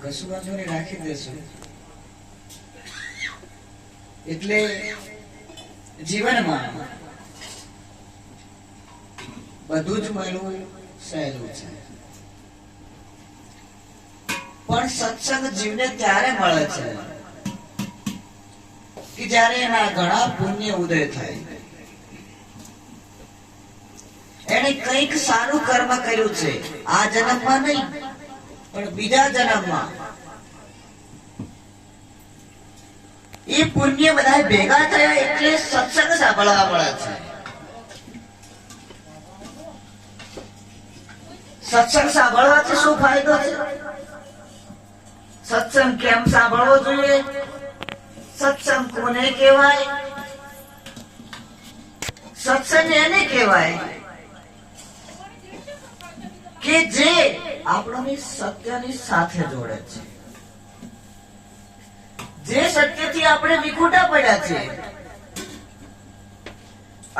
કશું વાંધો નહીં, રાખી દેશું. એટલે જીવનમાં બધું જ મળવું સહેલું છે, પણ સત્સંગ જીવને ત્યારે મળે છે કે જ્યારે એના ઘણા પુણ્ય ઉદય થાય. એને કંઈક સારું કર્મ કર્યું છે, આ જન્મમાં નહીં પણ બીજા જન્મમાં. એ પુણ્ય બધા ભેગા થયા એટલે સત્સંગ સાંભળવા મળે છે. સત્સંગ સાંભળવાથી શું ફાયદો છે? સત્સંગ કેમ સાંભળવો જોઈએ? સત્સંગ કોને કહેવાય? સત્સંગ એને કહેવાય કે જે આપણને સત્યની સાથે જોડે છે, જે સત્યથી આપણે વિખૂટા પડ્યા છે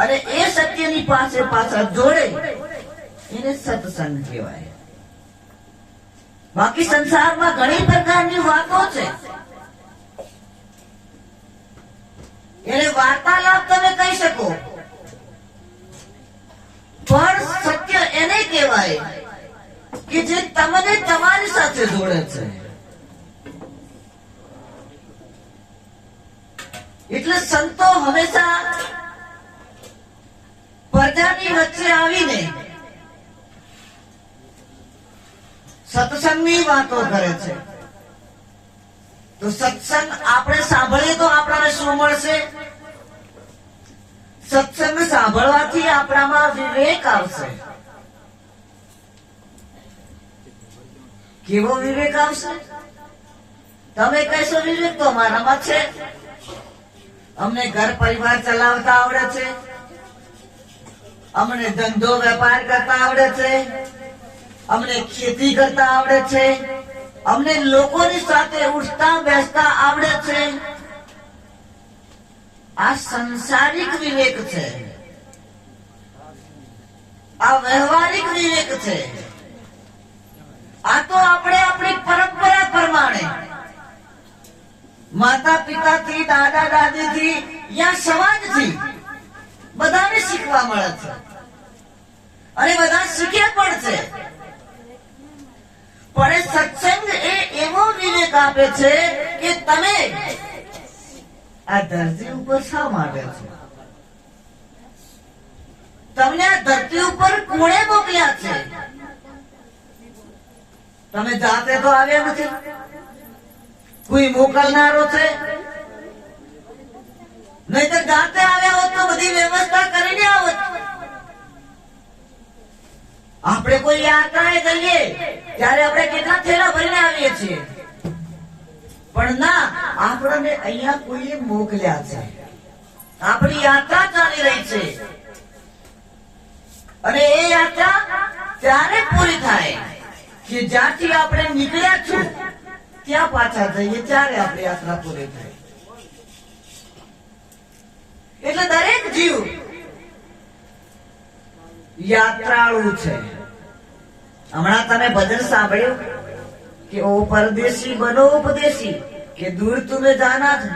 અને એ સત્યની પાસે પાછળ જોડે, એને સત્સંગ કહેવાય. બાકી સંસારમાં ઘણી પ્રકારની વાતો છે, એને વાર્તાલાપ તમે કહી શકો, પણ સત્ય એને કહેવાય કે જે તમને તમારી સાથે જોડે છે. એટલે સંતો હંમેશા પ્રજાની વચ્ચે આવીને સત્સંગની વાતો કરે છે. તો સત્સંગ આપણે સાંભળીએ તો આપણને શું મળશે? સત્સંગ સાંભળવાથી આપણામાં વિવેક આવશે. કેવો વિવેક આવશે? તમે કહેશો વિવેક તો અમારામાં છે, અમને ઘર પરિવાર ચલાવતા આવડે છે, અમને ધંધો વેપાર કરતા આવડે છે, અમને ખેતી કરતા આવડે છે, અમને લોકોની સાથે ઉઠતા બેસતા આવડે છે. આ સંસારિક વિવેક છે, આ વ્યવહારિક વિવેક છે. આ તો આપણે આપણી પરંપરા પ્રમાણે માતા પિતાથી, દાદા દાદીથી યા સમાજથી બધાને શીખવા મળે છે અને બધા શીખે પણ છે. પણ સત્સંગ એ એવો વિવેક આપે છે કે તમે આ ધરતી ઉપર શા માટે છો? તમને આ ધરતી ઉપર કોણે મોકલ્યા છે? તમે જાતે તો આવ્યા નથી, કોઈ મોકલનારો છે. નહીતર જાતે આવ્યા હોત તો બધી વ્યવસ્થા કરીને આવત. આપણે કોઈ યાત્રાએ જઈએ ત્યારે આપણે કેટલા થેલા ભરીને આવીએ છીએ, પણ ના, આપણને અહીંયા કોઈએ મોકલ્યા છે. આપણી યાત્રા ચાલી રહી છે અને એ યાત્રા ત્યારે પૂરી થાય કે જ્યાંથી આપણે નીકળ્યા છું ત્યાં પાછા જઈએ, ત્યારે આપણી યાત્રા પૂરી થાય. એટલે દરેક જીવ યાત્રાળુ છે. હમણાં તમે ભજન સાંભળ્યું કે ઓ પરદેશી બનો ઉપદેશી, કે દૂર તુમે જાના છે.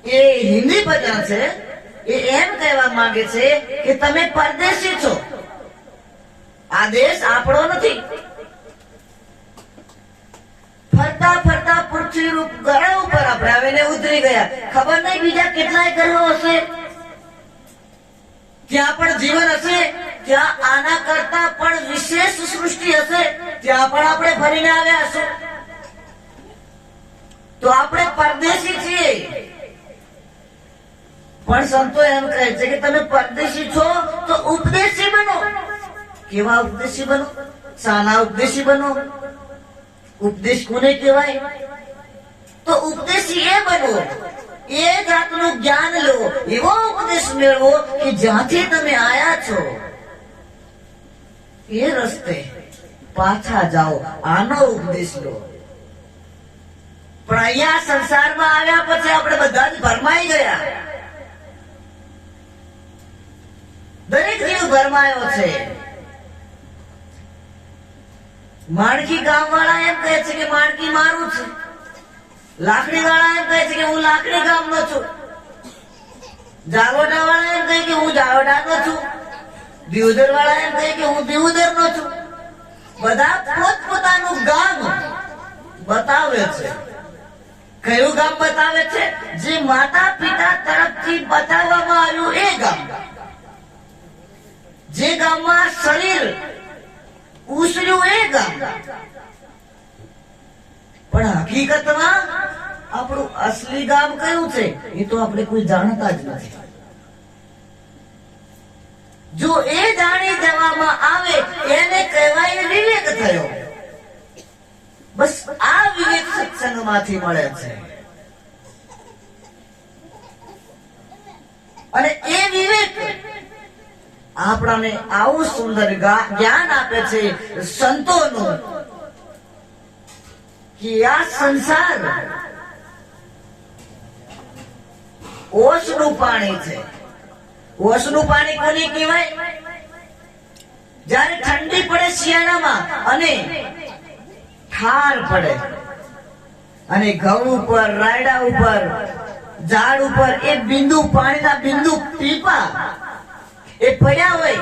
એ હિન્દી ભજન છે. એ એમ કહેવા માંગે છે કે તમે પરદેશી છો, આ દેશ આપણો નથી. ફરતા ફરતા પૃથ્વી ગ્રહ ઉપર આપણે આવીને ઉતરી ગયા. ખબર નહીં બીજા કેટલાય ગ્રહો હશે, ત્યાં પણ જીવન હશે, ત્યાં આના કરતા પણ વિશેષ સૃષ્ટિ હશે, ત્યાં પણ આપણે ફરીને આવ્યા હશું. તો આપણે પરદેશી છીએ. પણ સંતો એમ કહે છે કે તમે પરદેશી છો તો ઉપદેશી બનો. કેવા ઉપદેશી બનો? શાના ઉપદેશી બનો? ઉપદેશ કોને કહેવાય? તો ઉપદેશી એ બનો, એ જાતનું જ્ઞાન લો, એવો ઉપદેશ મેળવો કે જ્યાંથી તમે આયા છો એ રસ્તે પાછા જાઓ. આનો ઉપદેશ લો. પણ અહીંયા સંસારમાં આવ્યા પછી આપણે બધા જ ભરમાઈ ગયા. દરેક જીવ ભરમાયો છે. માણકી ગામ વાળા એમ કહે છે કે માણકી મારું છે, લાકડી વાળા એમ કહે છે કે હું લાકડી ગામનો છું, જાગોટા વાળા એમ કહે કે હું જાગોટાનો છું, દિયોદર વાળા એમ કહે કે હું દિયોદરનો છું. બધા પોતપોતાનું ગામ બતાવે છે. કયું ગામ બતાવે છે? જે માતા પિતા તરફથી બતાવવામાં આવ્યું એ ગામ, જે ગામમાં શરીર ઉછર્યું એ ગામ. પણ હકીકતમાં આપણું અસલી ગામ કયું છે એ તો આપણે કોઈ જાણતા જ નથી. જો એ જાણી જવામાં આવે એને કહેવાય વિવેક થયો. બસ આ વિવેક સત્સંગમાંથી મળે છે. અને એ વિવેક આપણાને આવું સુંદર જ્ઞાન આપે છે સંતોનું કે આ સંસાર ઓશનું પાણી છે. ઓશનું પાણી કોને કહેવાય? જ્યારે ઠંડી પડે શિયાળામાં અને ઠાર પડે અને ઘઉં ઉપર, રાયડા ઉપર, ઝાડ ઉપર એ બિંદુ, પાણીના બિંદુ ટીપા એ પડ્યા હોય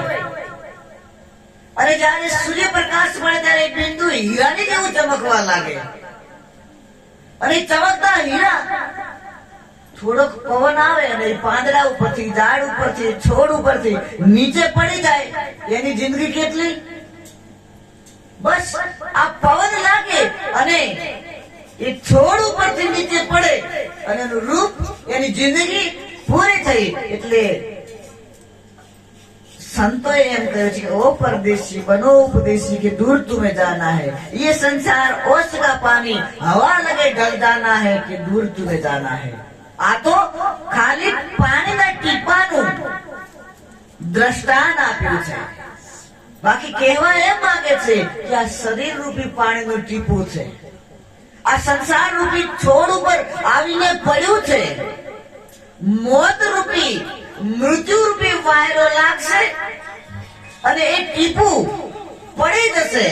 અને જ્યારે સૂર્યપ્રકાશ મળે ત્યારે એ બિંદુ હીરાની જેવું ચમકવા લાગે. અને ચમકતા હીરા થોડોક પવન આવે અને પાંદડા ઉપરથી, ઝાડ ઉપરથી, છોડ ઉપરથી નીચે પડી જાય. એની જિંદગી કેટલી? બસ આ પવન લાગે અને એ છોડ ઉપરથી નીચે પડે અને એનું રૂપ, એની જિંદગી પૂરી થઈ. એટલે संतों एम कहे ओ परदेशी बनो उपदेशी के दूर तुम्हें जाना है. ये संसार ओस का पानी हवा लगे ढल जाना है कि दूर तुम्हें जाना है. आ तो खाली पानीના ટીપાનું દ્રષ્ટાંત આપ્યું છે. બાકી કહેવા એમ માંગે છે કે આ શરીર રૂપી પાણીનું ટીપું છે. આ સંસાર રૂપી છોડ ઉપર આવીને પડ્યું છે. મોત રૂપી, મૃત્યુ રૂપી વાયરો લાગશે અને એ ટીપું પડી જશે.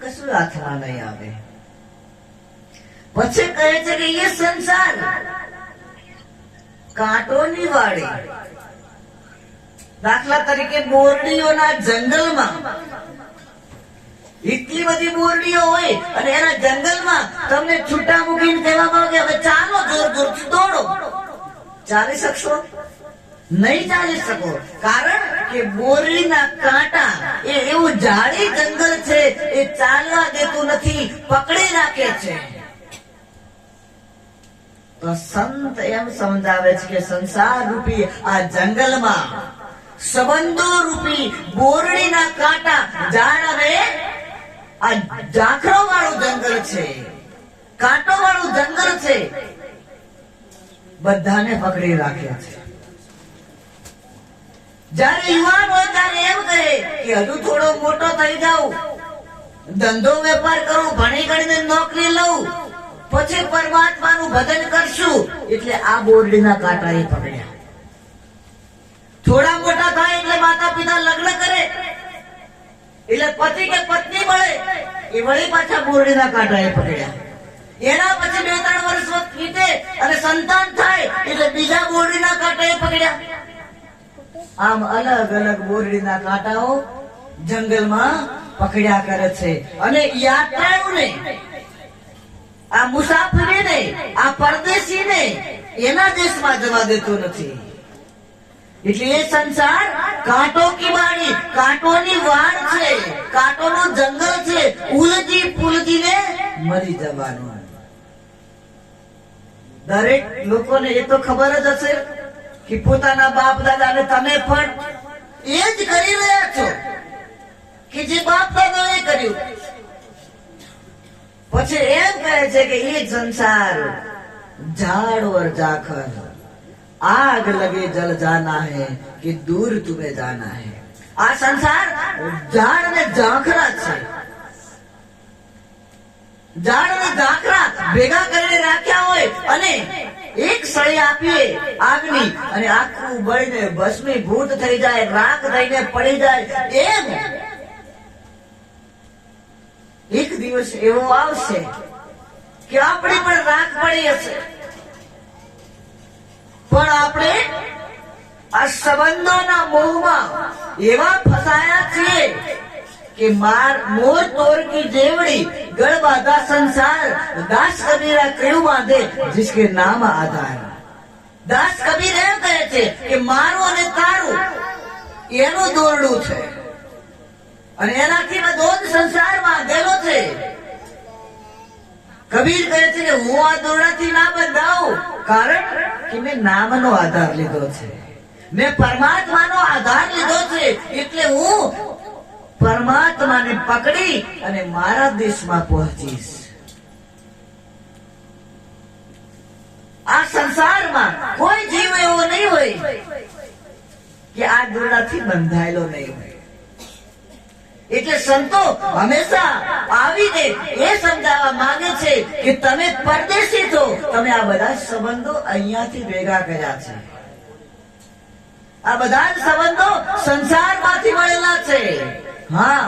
કશું હાથમાં નહીં આવે. પછી કહે છે કે એ સંસાર કાંટોની વાડી. દાખલા તરીકે બોરડીઓના જંગલમાં એટલી બધી બોરડીઓ હોય અને એના જંગલમાં તમને છૂટા મૂકીને કહેવામાં આવે હવે ચાલો, જોર જોરથી દોડો. ચાલી શકશો? નહીં ચાલી શકો. કારણ કે બોરડીના કાંટા એ એવું જાડી જંગલ છે, એ ચાલવા દેતું નથી, પકડી રાખે છે. તો સંત એમ સમજાવે છે કે સંસાર રૂપી આ જંગલમાં સંબંધો રૂપી બોરડીના કાંટા, ઝાડ હવે આ ઝાંખરો વાળું જંગલ છે, કાંટો વાળું જંગલ છે, બધાને પકડી રાખ્યા છે. જયારે યુવાન હોય ત્યારે એમ કહે કે હજુ થોડો મોટો થઈ જાઉં, ધંધો વેપાર કરું, ભણી ગણીને નોકરી લઉં, પછી પરમાત્માનું ભજન કરશું. એટલે આ બોરડીના કાંટા એ પકડ્યા. થોડા મોટા થાય એટલે માતા પિતા લગ્ન કરે એટલે પતિ કે પત્ની મળે, એ વળી પાછા બોરડીના કાંટા એ પકડ્યા. એના પછી 2-3 વર્ષ વીતે અને સંતાન થાય એટલે બીજા બોરડીના કાંટા એ પકડ્યા. આમ અલગ અલગ બોરડીના કાંટાઓ જંગલમાં પકડ્યા કરે છે. અને યાત્રાળુને, આ મુસાફરીને, આ પરદેશીને એના દેશમાં જવા દેતો નથી. એટલે એ સંસાર કાંટો કી વાડી, કાંટોની વાડ છે, કાંટોનું જંગલ છે. ઉલજી પુલજીને મરી જવાનું. દરેક લોકોને એ તો ખબર જ હશે કે પોતાના બાપ દાદાને તમે પણ એ જ કરી રહ્યા છો કે જે બાપ દાદાએ કર્યું. પછી એમ કહે છે કે એ સંસાર ઝાડ और जाकर आग लगे जल जाना है कि दूर तुम्हें जाना है. આ સંસાર ઝાડ અને ઝાંખરા છે. ઝાડ અને ઝાંખરા ભેગા કરીને રાખ્યા હોય અને એક સળી આપીએ આગની અને આખું બળીને ભસ્મીભૂત થઈ જાય, રાખ થઈને પડી જાય. એમ એક દિવસ એવો આવશે કે આપણી પણ રાખ પડી હશે, પણ આપણે આ સંબંધોના મોહમાં એવા ફસાયા છીએ કે મોર તોર કી જેવડી ગળ બાંધા સંસાર, દાસ કબીરા ક્યું બાંધે जिसके नाम आधार। દાસ કબીર એમ કહે છે કે મારું અને તારું એનું દોરડું છે અને એનાથી બધો જ સંસાર બાંધેલો છે। કબીર કહે છે કે હું આ દોરડાથી ના બંધાવું, કારણ કે મેં નામનો આધાર લીધો છે, મેં પરમાત્માનો આધાર લીધો છે, એટલે હું પરમાત્માને પકડી અને મારા દેશમાં પહોંચીશ। આ સંસારમાં કોઈ જીવ એવો નહીં હોય કે આ દોરડાથી બંધાયેલો નહીં હોય। એટલે સંતો હંમેશા આવીને એ સમજાવવા માંગે છે કે તમે પરદેશી છો, તમે આ બધા સંબંધો અહીંયાથી ભેગા કર્યા છે, આ બધા જ સંબંધો સંસારમાંથી મળેલા છે। હા,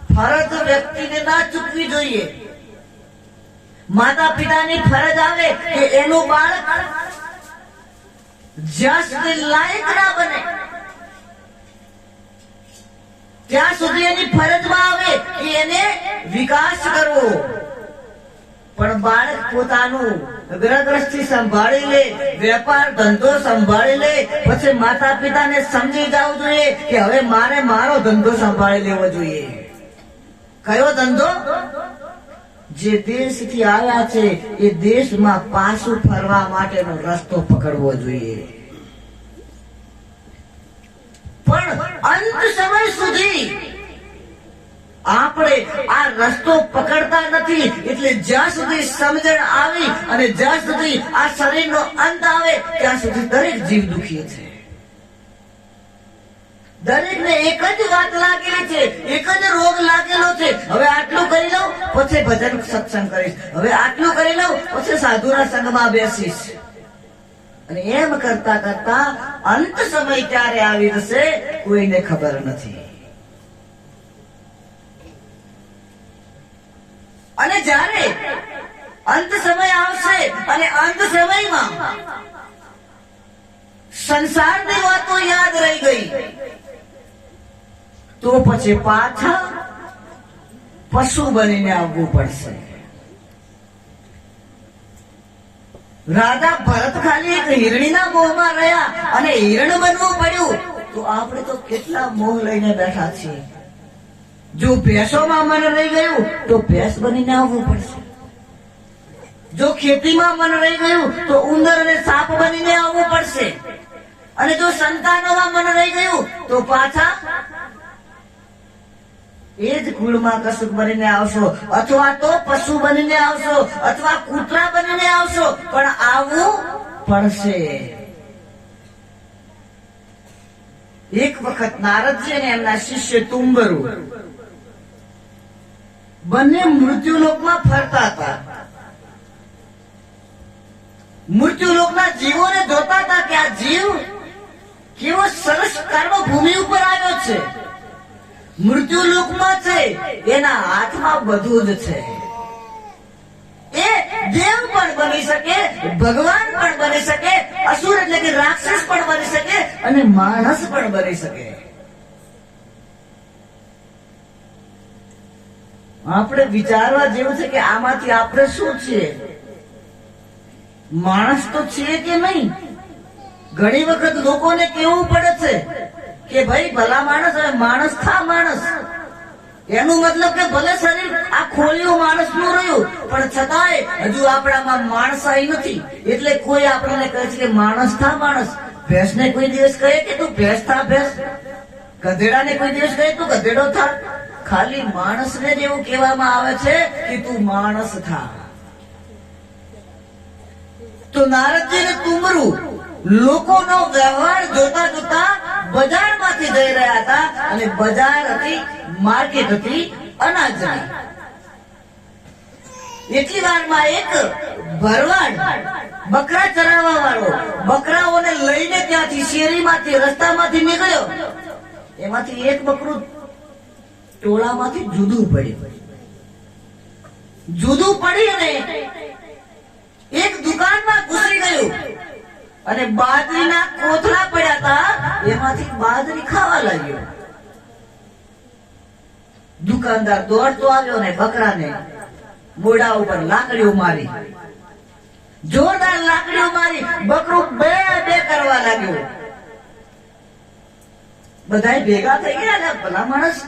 ફરજ વ્યક્તિને ના ચૂકવી જોઈએ। માતા પિતાની ફરજ આવે કે એનું બાળક જ્યાં સુધી લાયક ના બને ત્યાં સુધી એની ફરજમાં આવે કે એને વિકાસ કરવો, પણ બાળક પોતાનું ગ્રહગ્રસ્થી સંભાળી લે, વેપાર ધંધો સંભાળી લે, પછી માતા પિતાને સમજી જવું જોઈએ કે હવે મારે મારો ધંધો સંભાળી લેવો જોઈએ। કયો ધંધો? જે દેશથી આવ્યા છે એ દેશમાં પાછું ફરવા માટેનો રસ્તો પકડવો જોઈએ। પણ અંત સમય સુધી આપણે આ રસ્તો પકડતા નથી, એટલે જ્યાં સુધી સમજણ આવી અને જ્યાં સુધી આ શરીરનો અંત આવે ત્યાં સુધી દરેક જીવ દુખી છે। દરેકને એક જ વાત લાગેલી છે, એક જ રોગ લાગેલો છે। હવે આટલું કરી લઉં પછી ભજન સત્સંગ કરીશ, હવે આટલું કરી લઉં પછી સાધુના સંગમાં બેસીશ, અને એમ કરતા કરતા અંત સમય ક્યારે આવી જશે કોઈને ખબર નથી। અને જ્યારે અંત સમય આવશે અને અંત સમયમાં સંસારની વાતો યાદ રહી ગઈ તો પછી પાછા પશુ બનીને આવવું પડશે। રાજા ભરત ખાલી એક હિરણીના મોહમાં રહ્યા અને હિરણ બનવું પડ્યું, તો આપણે તો કેટલા મોહ લઈને બેઠા છીએ। જો ભેંસોમાં મન રહી ગયું તો ભેંસ બનીને આવવું પડશે, જો ખેતીમાં મન રહી ગયું તો ઉંદર અને સાપ બનીને આવવું પડશે, અને જો સંતાનોમાં મન રહી ગયું તો પાછા એ જ કુળમાં કશુંક બનીને આવશો, અથવા તો પશુ બનીને આવશો, અથવા કૂતરા બનીને આવશો, પણ આવવું પડશે। એક વખત નારદજી અને એમના શિષ્ય તુંબરુ બંને મૃત્યુલોકમાં ફરતા હતા। મૃત્યુલોકના જીવોને જોતા હતા કે આ જીવ કેવો સરસ કર્મ ભૂમિ ઉપર આવ્યો છે, મૃત્યુલોકમાં છે, એના હાથમાં બધું જ છે, એ દેવ પણ બની શકે, ભગવાન પણ બની શકે, અસુર એટલે કે રાક્ષસ પણ બની શકે અને માણસ પણ બની શકે। આપણે વિચારવા જેવું છે કે આમાંથી આપણે શું છીએ? માણસ તો છીએ કે નહીં? ઘણી વખત લોકોને કેવું પડે છે કે ભાઈ ભલા માણસ હવે માણસ થા માણસ, એનું મતલબ કે ભલે શરીર આ ખોલિયું માણસ નું રહ્યું પણ છતાંય હજુ આપણામાં માણસાઈ નથી, એટલે કોઈ આપણને કહે છે કે માણસ થા માણસ। ભેંસ ને કોઈ દિવસ કહે કે તું ભેંસ થા ભેંસ, ગધેડા ને કોઈ દિવસ કહે તું ગધેડો થા, ખાલી માણસ ને જ એવું કહેવામાં આવે છે કે તું માણસ થા। તો નારદજી ને તુંબરુ લોકોનો વ્યવહાર જોતા જોતા બજારમાંથી જઈ રહ્યા હતા, અને બજાર હતી, માર્કેટ હતી અનાજની। એટલી વારમાં એક ભરવાડ બકરા ચરાવવા વાળો બકરાઓને લઈને ત્યાંથી શેરીમાંથી રસ્તામાંથી નીકળ્યો, એમાંથી એક બકરું ટોળામાંથી જુદું પડ્યું। જુદું પડીને એક દુકાનમાં ઘૂસી ગયું અને બાજરીના કોથળા પડ્યા હતા, એમાંથી બાજરી ખાવા લાગ્યો. દુકાનદાર દોડતો આવ્યો ને બકરાને મોઢા ઉપર લાકડીઓ મારી, જોરદાર લાકડીઓ મારી. બકરું બે બે કરવા લાગ્યું. બધા ભેગા થઈ ગયા. ભલા માણસ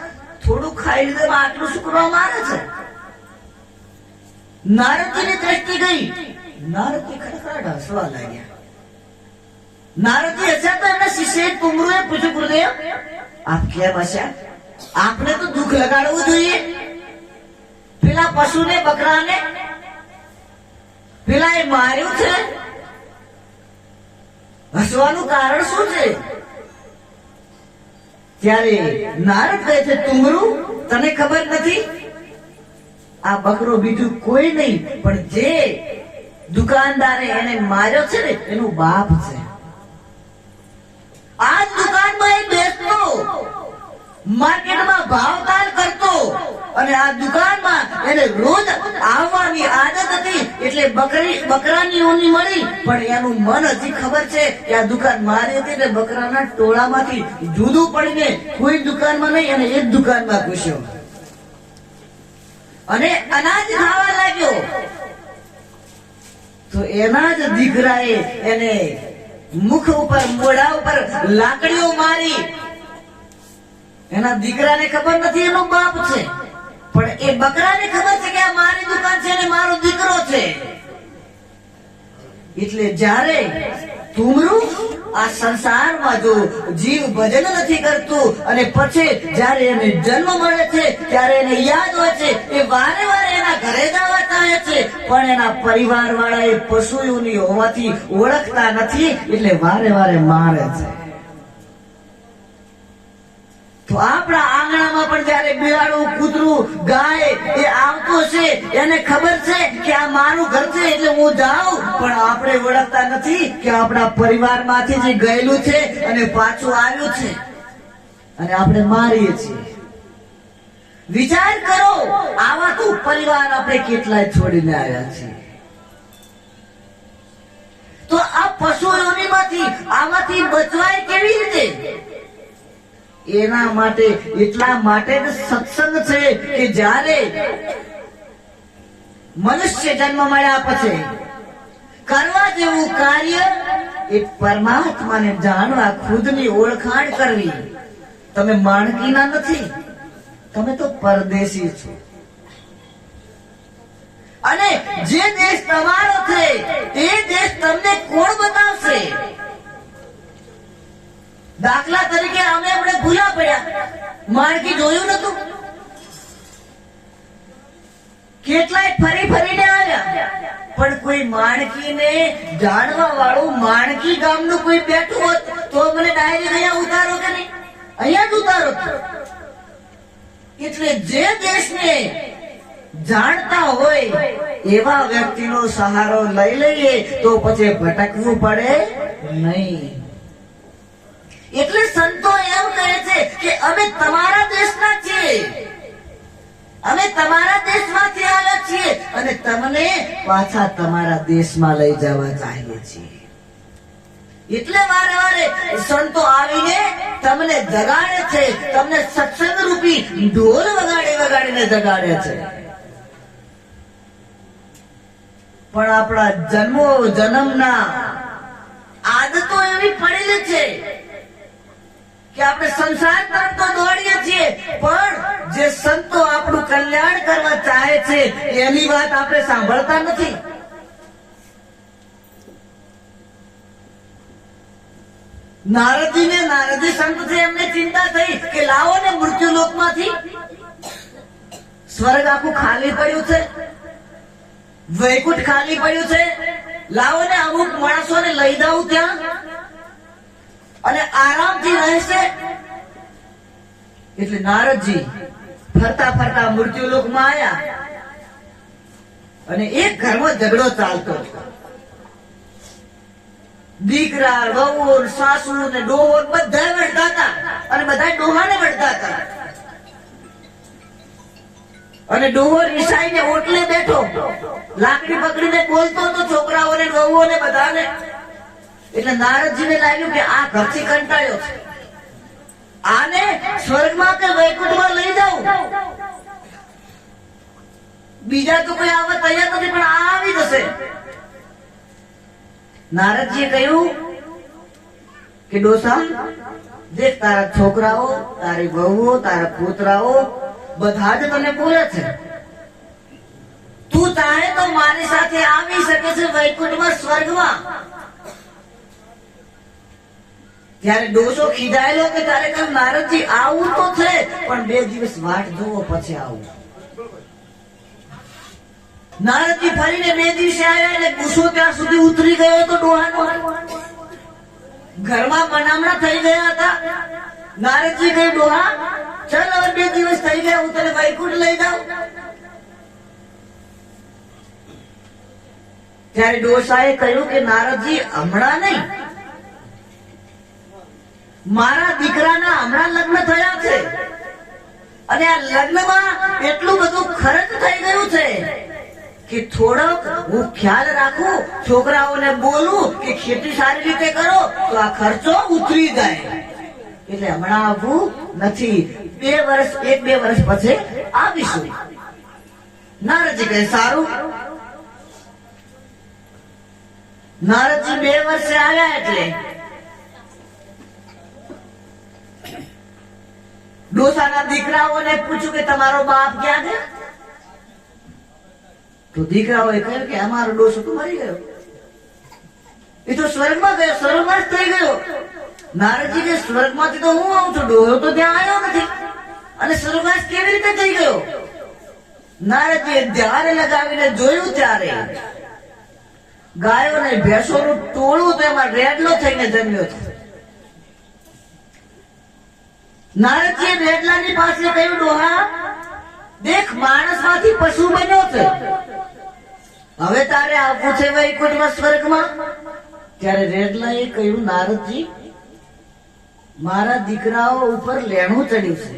થોડું ખાઈ લીધે આટલું શું કરવા મારે છે? નારદજીની દ્રષ્ટિ ગઈ. નારદજી ખડખડાટ હસવા લાગ્યા. નારદજી હસ્યા તો એમના શિષ્ય તુમરુએ પૂછ્યું, ગુરુદેવ આપ કેમ હસ્યા? આપને તો દુઃખ લગાડવું જોઈએ. પેલા પશુને બકરાને પેલા એ માર્યું છે, હસવાનું કારણ શું છે? ત્યારે નારદ કહે છે, તુમરુ તને ખબર નથી? આ બકરો બીજું કોઈ નહીં પણ જે દુકાનદારે એને માર્યો છે ને એનું બાપ છે. આ દુકાનમાં એ બેસતો, માર્કેટમાં ભાવતાલ કરતો અને આ દુકાનમાં એને રોજ આવવાની આદત હતી. એટલે બકરાની ઊની મળી પણ એનું મન હજી ખબર છે કે આ દુકાન મારી હતી. એટલે બકરાના ટોળામાંથી જુદું પડીને કોઈ દુકાનમાં નહીં અને એક દુકાનમાં ઘૂસ્યો અને અનાજ ખાવા લાગ્યો. તો એના જ દીકરાએ એને મુખ ઉપર મોઢા ઉપર લાકડીઓ મારી. એના દીકરાને ખબર નથી એનો બાપ છે, પણ એ બકરાને ખબર છે કે આ મારી દુકાન છે ને મારો દીકરો છે. એટલે જ્યારે તુમરું આ સંસારમાં જો જીવ ભજન નથી કરતું અને પછી જ્યારે એને જન્મ મળે છે ત્યારે એને યાદ હોય છે, એ વારે વારે એના ઘરે જવા ચાહે છે, પણ એના પરિવાર વાળા એ પશુઓની હોવાથી ઓળખતા નથી એટલે વારે વારે મારે છે. તો આપણા આંગણામાં પણ જયારે બિલાડું, કૂતરું, ગાય એ આવતું છે, એને ખબર છે કે આ મારું ઘર છે એટલે હું જાઉં, પણ આપણે ઓળખતા નથી કે આપણા પરિવારમાંથી જે ગયેલું છે અને પાછું આવ્યું છે અને આપણે મારીએ છીએ. વિચાર કરો, આવા તો પરિવાર આપણે કેટલાય છોડીને આવ્યા છીએ. તો આ પશુઓનીમાંથી આમાંથી બચવાય કેવી રીતે? એના માટે એટલા માટે જ સત્સંગ છે કે જ્યારે મનુષ્ય જન્મ મળ્યા પછી કરવા જેવું કાર્ય એ પરમાત્માને જાણવા, ખુદની ઓળખાણ કરવી. તમે માણકીના નથી, તમે તો પરદેશી છો. અને જે દેશ તમારો છે એ દેશ તમને કોણ બતાવશે? દાખલા તરીકે અમે આપણે ભૂલા પડ્યા, માણકી જોયું નતું, કેટલાય ફરી ફરીને આવ્યા, પણ કોઈ માણકીને જાણવા વાળું માણકી ગામનું કોઈ બેઠું હોત તો મને ડાયરેક્ટ અહીંયા ઉતારો કે નહીં? અહીંયા જ ઉતારો. એટલે જે દેશને જાણતા હોય એવા વ્યક્તિનો સહારો લઈ લઈએ તો પછી ભટકવું પડે નહીં. એટલે સંતો એમ કહે છે કે અમે તમારા દેશના છીએ, અમે તમારા દેશમાંથી આવ્યા છીએ અને તમને પાછા તમારા દેશમાં લઈ જવા ચાહીએ છીએ. એટલે વારે વારે સંતો આવીને તમને જગાડે છે, તમને સત્સંગ રૂપી ઢોલ વગાડીને જગાડે છે. પણ આપણા જન્મના આદતો એવી પડેલી છે કે આપણે સંસાર તરફ તો દોડીએ છીએ, પણ જે સંતો આપણું કલ્યાણ કરવા ચાહે છે એની વાત આપણે સાંભળતા નથી. નારદજી સંત છે, એમને ચિંતા થઈ કે લાવો ને મૃત્યુ લોકમાંથી સ્વર્ગ આખું ખાલી પડ્યું છે, વૈકુંઠ ખાલી પડ્યું છે, લાવો ને અમુક માણસોને લઈ જાઉં ત્યાં અને આરામથી રહેશે. એટલે નારદજી ફરતા ફરતા મૃત્યુલોકમાં આવ્યા અને એક ઘરમાં ઝઘડો ચાલતો હતો. દીકરા, વહુ, સાસુ ને ડોહો બધા વળતા હતા અને બધા ડોહાને વળતા હતા. અને ડોહો રિસાઈને ઓટલે બેઠો, લાકડી પકડીને બોલતો હતો છોકરાઓને, વહુઓને, બધાને. એટલે નારદજીને લાગ્યું કે આ ઘરથી કંટાળ્યો છે, આને સ્વર્ગમાં કે વૈકુંઠમાં લઈ જાઉં. બીજા તો કોઈ આવવા તૈયાર નથી, પણ આ આવી જશે. નારદજીએ કહ્યું કે ડોસા, દેખ તારા છોકરાઓ, તારી વહુઓ, તારા પુત્રાઓ બધા જ તને બોલે છે. તું ચાહે તો મારી સાથે આવી શકે છે વૈકુંઠમાં, સ્વર્ગમાં. ત્યારે ડોસો ખીજાયેલો કે તારે કામ નારદજી આવું તો છે, પણ 2 દિવસ વાટ જોવો પછી આવું. નારદજી ફરીને 2 દિવસે આવ્યા એટલે ગુસ્સો ત્યાં સુધી ઉતરી ગયો હતો ડોહાનો. ઘરમાં બનામણા થઈ ગયા હતા. નારદજી કહ્યું, ડોહા ચાલ હવે 2 દિવસ થઈ ગયા, હું તને વૈકુંઠ લઈ જાઉં. ત્યારે ડોસાએ કહ્યું કે નારદજી હમણાં નહીં, મારા દીકરાના હમણાં લગ્ન થયા છે અને આ લગ્નમાં એટલું બધું ખર્ચ થઈ ગયું છે કે થોડોક હું ખ્યાલ રાખું, છોકરાઓને બોલું કે ખેતી સારી રીતે કરો તો આ ખર્ચો ઉતરી જાય. એટલે હમણાં આવવું નથી, 1-2 વર્ષ પછી આવીશું. નારદજી કહે સારું. નારદજી 2 વર્ષે આવ્યા એટલે ડોસાના દીકરાઓને પૂછ્યું કે તમારો બાપ ક્યાં છે? તો દીકરાઓએ કહ્યું કે અમારો ડોસો તો મરી ગયો, એ તો સ્વર્ગમાં ગયો, સ્વર્ગમાં જ થઈ ગયો. નારદજી કે સ્વર્ગમાંથી તો હું આવું છું, ડોસો તો ત્યાં આવ્યો નથી, અને સ્વર્ગવાસ કેવી રીતે થઈ ગયો? નારદજીએ ધ્યાન લગાવીને જોયું ત્યારે ગાયો અને ભેંસોનું ટોળું તેમાં રેડલો થઈને જન્મ્યો છે. નારદજીએ રેડલાની પાસે કહ્યું, ડોહા દેખ, માણસમાંથી પશુ બન્યો છે, હવે તારે આવવું છે વૈકુંઠમાં, સ્વર્ગમાં. ત્યારે રેડલાએ કહ્યું, નારદજી મારા દીકરાઓ ઉપર લેણું ચડ્યું છે,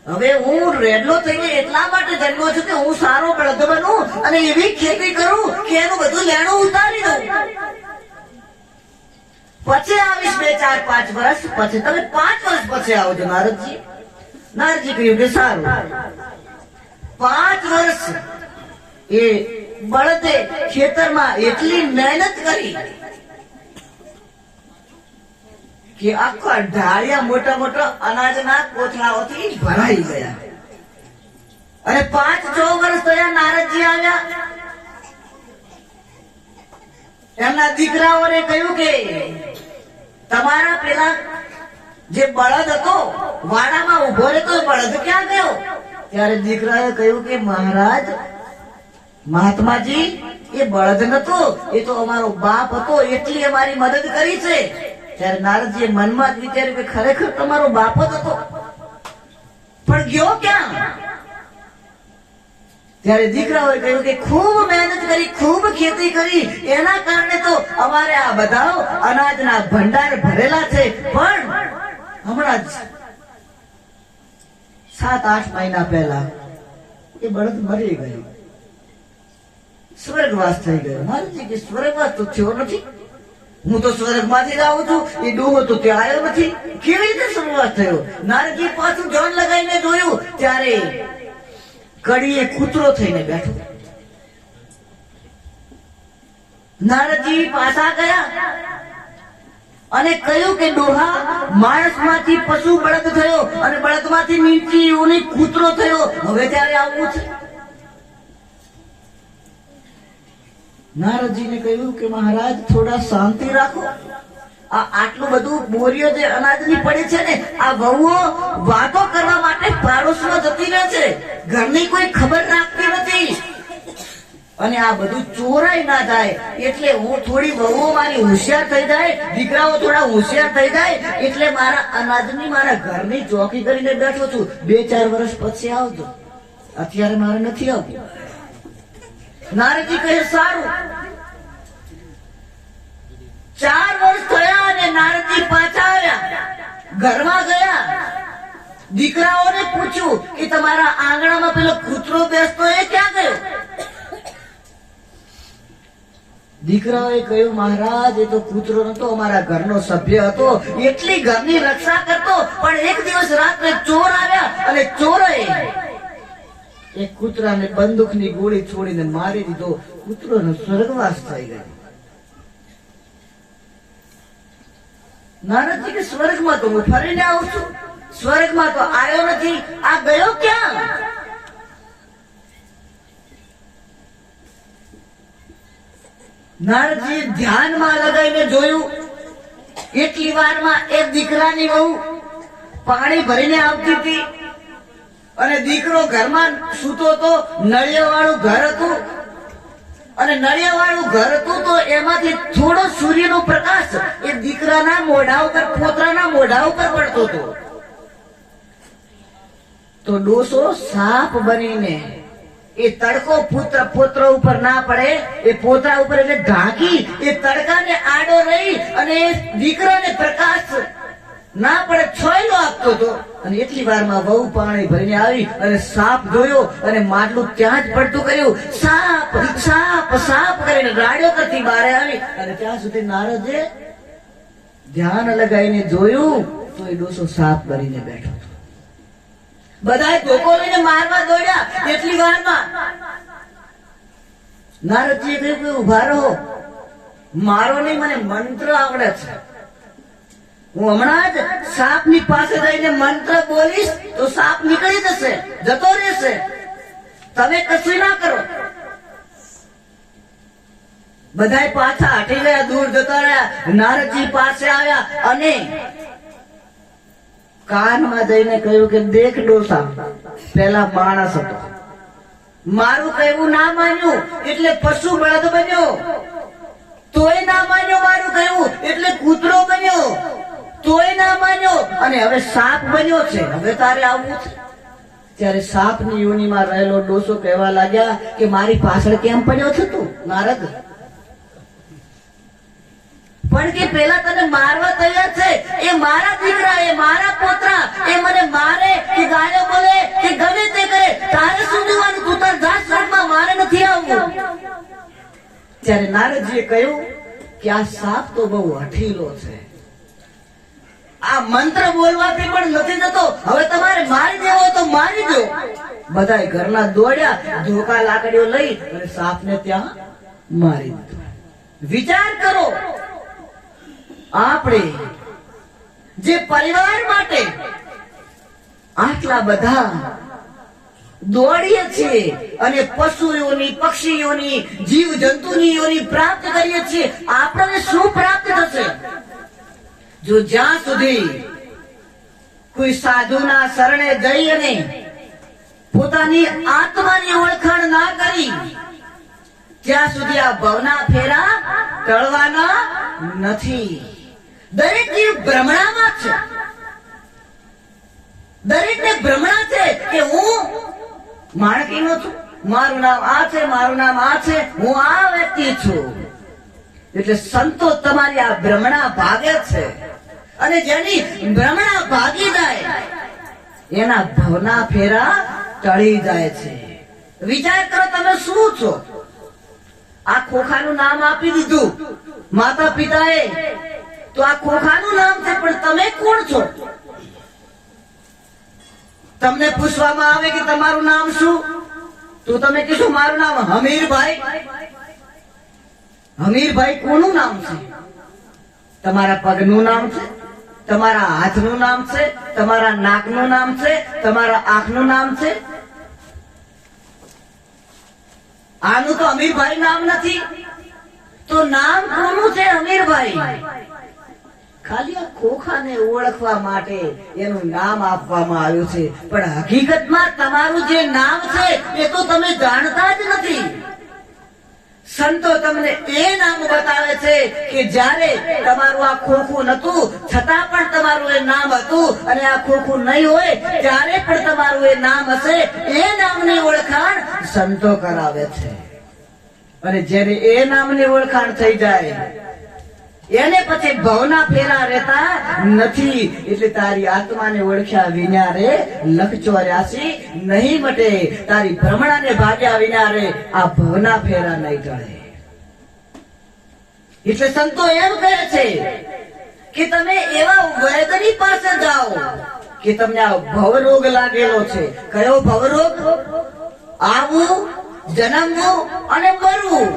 હવે હું રેડલો થઈને એટલા માટે જન્મ્યો છું કે હું સારો બળદ બનું અને એવી ખેતી કરું કે એનું બધું લેણું ઉતારી દઉં. પછી આવીશ 2-4-5 વર્ષ પછી, તમે 5 વર્ષ પછી આવજો નારદજી. નારદજી કહ્યું કે સારું. 5 વર્ષ એ બળદે ખેતરમાં એટલી મહેનત કરી કે આખા ઢાળિયા મોટા મોટા અનાજના કોથળાઓથી ભરાઈ ગયા. અને 5-6 વર્ષ થયા, નારદજી આવ્યા. એમના દીકરાઓને કહ્યું કે તમારા પેલા જે બળદ હતો વાડામાં ઉભો રહેતો, બળદ ક્યાં ગયો? ત્યારે દીકરાએ કહ્યું કે મહારાજ, મહાત્માજી, એ બળદ નતો, એ તો અમારો બાપ હતો, એટલી અમારી મદદ કરી છે. ત્યારે નારદજીએ મનમાં જ વિચાર્યું કે ખરેખર તમારો બાપ જ હતો, પણ ગયો ક્યાં? ત્યારે દીકરાઓએ કહ્યું કે ખૂબ મહેનત કરી, ખૂબ ખેતી કરી, એના કારણે તો અમારે આ બધા અનાજના ભંડાર ભરેલા છે, પણ હમણાં જ 7-8 મહિના પહેલા એ બળદ મરી ગયો, સ્વર્ગવાસ થઈ ગયો. નારદજી કે સ્વર્ગવાસ તો થયો નથી, હું તો સ્વર્ગમાંથી જ આવું છું, એ ડોહો તો ત્યાં આવ્યો નથી, કેવી રીતે સ્વર્ગવાસ થયો? નારદજી પાછું ધ્યાન લગાવીને જોયું ત્યારે કડીએ કૂતરો થઈને બેઠો. નારદજી પાછા ગયા અને કહ્યું કે ડોહા, માણસમાંથી પશુ બળદ થયો અને બળદમાંથી નીચી યોની કૂતરો થયો, હવે ત્યારે આવવું છે. નારદજીને કહ્યું કે મહારાજ થોડા શાંતિ રાખો, આટલું બધું બોરીઓ જે અનાજની પડી છે ને, આ વહુઓ વાતો કરવા માટે પાડોશમાં જતી રહે છે, ઘરની કોઈ ખબર રાખતી નથી, અને આ બધું ચોરાઈ ના જાય એટલે હું થોડી વહુઓ મારી હોશિયાર થઈ જાય, દીકરાઓ થોડા હોશિયાર થઈ જાય, એટલે મારા અનાજની, મારા ઘરની ચોકી કરીને બેઠો છું. 2-4 વર્ષ પછી આવજો, અત્યારે મારે નથી આવતું. નારદજી કહે સારું. 4 વર્ષ થયા અને નારદજી પાછા આવ્યા, ઘરમાં ગયા. દીકરાઓને પૂછ્યું કે તમારા આંગણામાં પેલો કૂતરો બેસતો એ ક્યાં ગયો? દીકરાઓએ કહ્યું, મહારાજ એ તો કૂતરો નતો, અમારા ઘરનો સભ્ય હતો, એટલી ઘરની રક્ષા કરતો, પણ એક દિવસ રાત્રે ચોર આવ્યા અને ચોરે એક કૂતરાને બંદૂકની ગોળી છોડીને મારી દીધો. કૂતરોનો સ્વર્ગવાસ થઈ ગયો. નારદજી કે સ્વર્ગમાં તો હું ફરીને આવું છું, સ્વર્ગમાં તો આવ્યો નથી, આ ગયો ક્યાં? નારદજી ધ્યાનમાં લગાવીને જોયું. એટલી વારમાં એક દીકરાની વહુ પાણી ભરીને આવતી હતી અને દીકરો ઘરમાં સૂતો તો. નળિયાવાળું ઘર હતું અને નળિયાવાળું ઘર હતું તો એમાંથી થોડો સૂર્યનો પ્રકાશ એ દીકરાના મોઢા ઉપર, પોતરાના મોઢા ઉપર પડતો હતો. તો ડોસો સાપ બનીને એ તડકો પોત્ર ઉપર ના પડે, એ પોતરા ઉપર એટલે ઢાંકી એ તડકાને આડો રહી અને દીકરાને પ્રકાશ ના પડે છોયલો આપતો હતો. અને એટલી વારમાં વહુ પાણી ભરીને આવી અને સાપ જોયો અને માટલું ત્યાં જ પડતું કર્યું. સાપ સાપ સાપ કરીને રાડ્યો કરતી બહાર આવી અને ત્યાં સુધી નારદે ધ્યાન લગાવીને જોયું તો એ ડોસો સાપ બનીને બેઠો હતો. બધા ધોકો લઈને મારવા દોડ્યા. એટલી વારમાં નારદજીએ કહ્યું કે ઉભા રહો, મારો નહીં, મને મંત્ર આવડે છે. હું હમણાં જ સાપની પાસે જઈને મંત્ર બોલીશ તો સાપ નીકળી જશે, જતો રહેશે, તમે કશું ના કરો. બધા પાછા હટી ગયા, દૂર જતા રહ્યા. નારદજી પાસે આવ્યા અને કાનમાં જઈને કહ્યું કે દેખ ડોસા, પેલા માણસ હતો, મારું કહેવું ના માન્યું એટલે પશુ બળદ બન્યો, તોય ના માન્યો મારું કહેવું એટલે કૂતરો બન્યો, તોય ના માન્યો અને હવે સાપ બન્યો છે. હવે તારે આવવું છે. ત્યારે સાપની યોનિમાં રહેલો ડોસો કહેવા લાગ્યા કે મારી પાછળ કેમ પડ્યો છે તું નારદ? પણ કે પેલા તને મારવા તૈયાર છે, એ મારા દીકરા, એ મારા પોતરા, એ મને મારે કે ગાળો બોલે કે ગમે તે કરે, તારે શું જોવાનું? તું તાર જા સ્વર્ગમાં, મારે નથી આવવું. ત્યારે નારદજીએ કહ્યું કે આ સાપ તો બહુ હઠીલો છે, આ મંત્ર બોલવાથી પણ નથી જતો, હવે તમારે મારી દેવો તો મારી દો. બધા ઘરના દોડ્યા, ધોકા લાકડીઓ લઈ અને સાપને ત્યાં મારી દીધો. વિચાર કરો, આપણે જે પરિવાર માટે આટલા બધા દોડીએ છીએ અને પશુઓની, પક્ષીઓની, જીવ જંતુની યોની પ્રાપ્ત કરીએ છીએ, આપણને શું પ્રાપ્ત થશે? જો જ્યાં સુધી કોઈ સાધુના શરણે જઈ અને પોતાની આત્માની ઓળખાણ ના કરી, ત્યાં સુધી આ ભવના ફેરા ટળવાના નથી. દરેક જીવ ભ્રમણામાં છે. દરેકને ભ્રમણા છે કે હું માણકીનો છું, મારું નામ આ છે, મારું નામ આ છે, હું આ વ્યક્તિ છું. એટલે સંતો તમારી આ ભ્રમણા ભાગે છે અને જેની ભ્રમણા ભાગી જાય એના ભવના ફેરા ટળી જાય છે. વિચાર કરો, તમે શું છો? આ ખોખાનું નામ આપી દીધું માતા પિતાએ, તો આ ખોખાનું નામ છે, પણ તમે કોણ છો? તમને પૂછવામાં આવે કે તમારું નામ શું, તો તમે કહેશો મારું નામ હમીરભાઈ. હમીરભાઈ કોનું નામ છે? તમારા પગનું નામ છે, તમારા હાથનું નામ છે, તમારા નાકનું નામ છે, તમારા આંખનું નામ છે. આનું તો હમીરભાઈ નામ નથી. તો નામ કોનું છે? હમીરભાઈ. ખાલી આ ખોખાને ઓળખવા માટે એનું નામ આપવામાં આવ્યું છે, પણ હકીકતમાં તમારું જે નામ છે એ તો તમે જાણતા જ નથી. સંતો તમને એ નામ બતાવે છે કે જ્યારે તમારું આ ખોખું નતું છતાં પણ તમારું એ નામ હતું, અને આ ખોખું નહીં હોય ત્યારે પણ તમારું એ નામ હશે. એ નામની ઓળખાણ સંતો કરાવે છે. અને જ્યારે એ નામની ઓળખાણ થઈ જાય એને પછી ભવના ફેરા રહેતા નથી. એટલે તારી આત્માને ઓળખ્યા વિના રે લખ 84 નહીં મટે. તારી ભ્રમણાને ભાગ્યા વિના રે આ ભવના ફેરા નહીં ટળે. એટલે સંતો એમ કહે છે કે તમે એવા વૈદની પાસે જાઓ કે તમને આ ભવરોગ લાગેલો છે. કયો ભવરોગ? આવું, જન્મવું અને મરવું.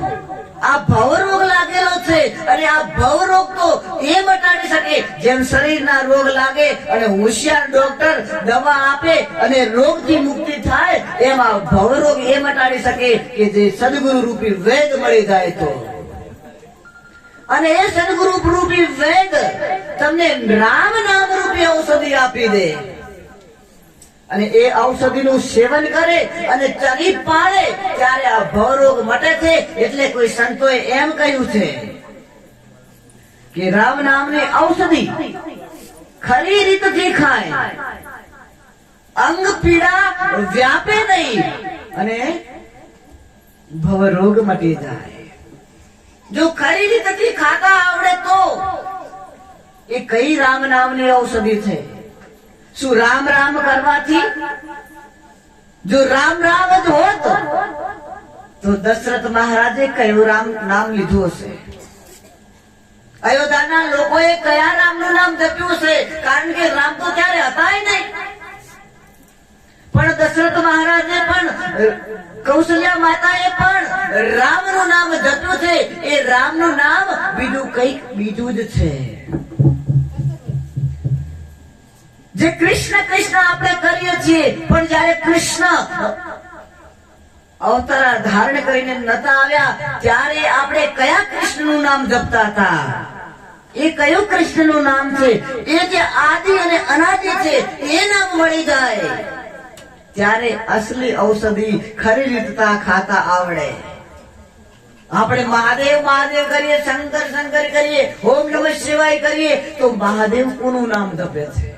આ ભવરોગ લાગેલો છે અને આ ભવરોગ તો એ મટાડી શકે જેમ શરીરના રોગ લાગે અને હોશિયાર ડોક્ટર દવા આપે અને રોગથી મુક્તિ થાય, એમ આ ભવરોગ એ મટાડી શકે કે જે સદગુરુ રૂપી વેદ મળી જાય તો. અને એ સદગુરુ રૂપી વેદ તમને રામ નામ રૂપી ઔષધિ આપી દે અને એ ઔષધિનું સેવન કરે અને ચરી પાડે ત્યારે આ ભવરોગ મટે છે. એટલે કોઈ સંતોએ એમ કહ્યું છે કે રામ નામની ઔષધિ ખરી રીતથી ખાય, અંગ પીડા વ્યાપે નહીં અને ભવરોગ મટી જાય. જો ખરી રીતથી ખાતા આવડે તો એ કઈ રામ નામની ઔષધિ છે? શું રામ રામ કરવાથી? જો રામ રામ જ હોત તો દશરથ મહારાજે કયું રામ નામ લીધું હશે? અયોધ્યાના લોકોએ કયા રામનું નામ જપ્યું હશે? કારણ કે રામ તો ત્યારે હતા નહીં. પણ દશરથ મહારાજે પણ, કૌશલ્યા માતાએ પણ રામનું નામ જપ્યું છે. એ રામનું નામ બીજું કંઈક બીજું જ છે. જે કૃષ્ણ કૃષ્ણ આપણે કરીએ છીએ, પણ જયારે કૃષ્ણ અવતાર ધારણ કરીને નતા આવ્યા ત્યારે આપણે કયા કૃષ્ણનું નામ જપતા હતા? એ કયું કૃષ્ણનું નામ છે? એ જે આદિ અને અનાદિ છે એ નામ મળી જાય ત્યારે અસલી ઔષધિ ખરી રીતના ખાતા આવડે. આપણે મહાદેવ મહાદેવ કરીએ, શંકર શંકર કરીએ, ઓમ નમઃ શિવાય કરીએ તો મહાદેવ કોનું નામ જપે છે?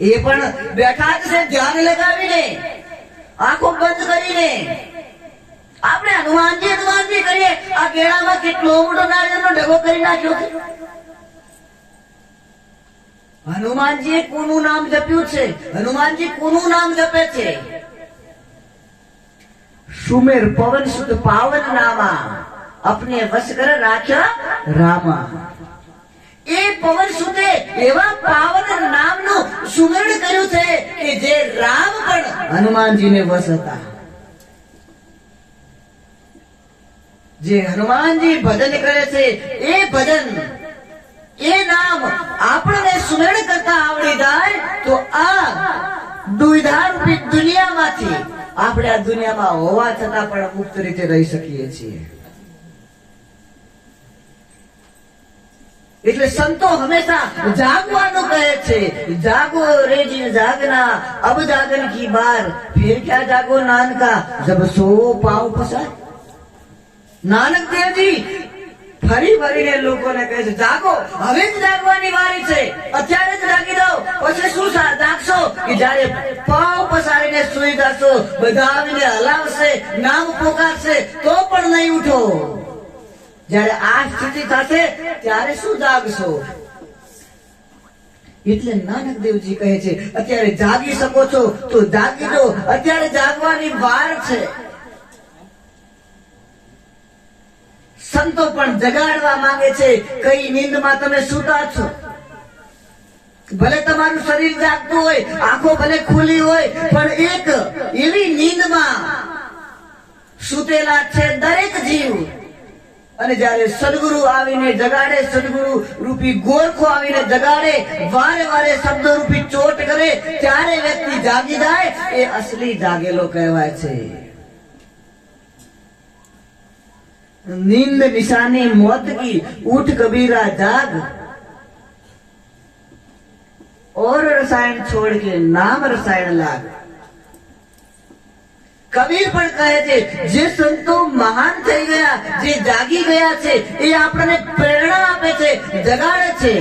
એ પણ બેઠા જ છે ધ્યાન લગાવીને, આંખો બંધ કરીને. આપણે હનુમાનજી હનુમાનજી કરીએ, આ કેળામાં કેટલો મોટો નાળિયેરનો ડગો કરી નાખ્યો છે. હનુમાનજીએ કોનું નામ જપ્યું છે? હનુમાનજી કોનું નામ જપે છે? સુમેર પવન સુદ પાવન નામા અપને વશ કર રાખ્યા રામા. એ પવન સુદે એવા પાવન નામનું સુમરણ કર્યું છે કે જે રામ પણ હનુમાનજીને વશ હતા. જે હનુમાનજી ભજન કરે છે એ ભજન, એ નામ આપણને સુમરણ કરતા આવડી જાય તો આ દુવિધા રૂપી દુનિયામાંથી આપણે આ દુનિયામાં હોવા છતાં પણ મુક્ત રીતે રહી શકીએ છીએ. એટલે સંતો હંમેશા જાગવાનું કહે છે. જાગો રે જીન જાગના, અબ જાગન કી બાર, ફિર ક્યા જાગો નાનકા, જબ સો પાવ પસાર. નાનક દેવજી ફરી ફરીને લોકોને કહે છે જાગો, હવે જ જાગવાની વારી છે, અત્યારે જ જાગી દો. પછી શું જાગશો કે જયારે પાવ પસારીને સુઈ જશો, બધા આવીને હલાવશે, નામ પોકારશે તો પણ નહીં ઉઠો. જયારે આ સ્થિતિ થશે ત્યારે શું જાગશો? એટલે નાનક દેવજી કહે છે અત્યારે જાગી શકો છો તો જાગી દો, અત્યારે જાગવાની વાર છે. સંતો પણ જગાડવા માંગે છે. કઈ નીંદમાં તમે સૂતા છો? ભલે તમારું શરીર જાગતું હોય, આંખો ભલે ખુલી હોય, પણ એક એવી નીંદમાં સૂતેલા છે દરેક જીવ. અને જયારે સદગુરુ આવીને જગાડે, સદગુરુ રૂપી ગોરખો આવીને જગાડે, વારે વારે શબ્દ રૂપી ચોટ કરે ત્યારે વ્યક્તિ જાગી જાય. એ અસલી જાગેલો કહેવાય છે. नींद निशानी मौत की, उठ कबीरा जाग और रसायन छोड़ के नाम रसायन लाग. કબીર પણ કહે છે જે સંતો મહાન થઈ ગયા, જે જાગી ગયા છે એ આપણને પ્રેરણા આપે છે, જગાડે છે.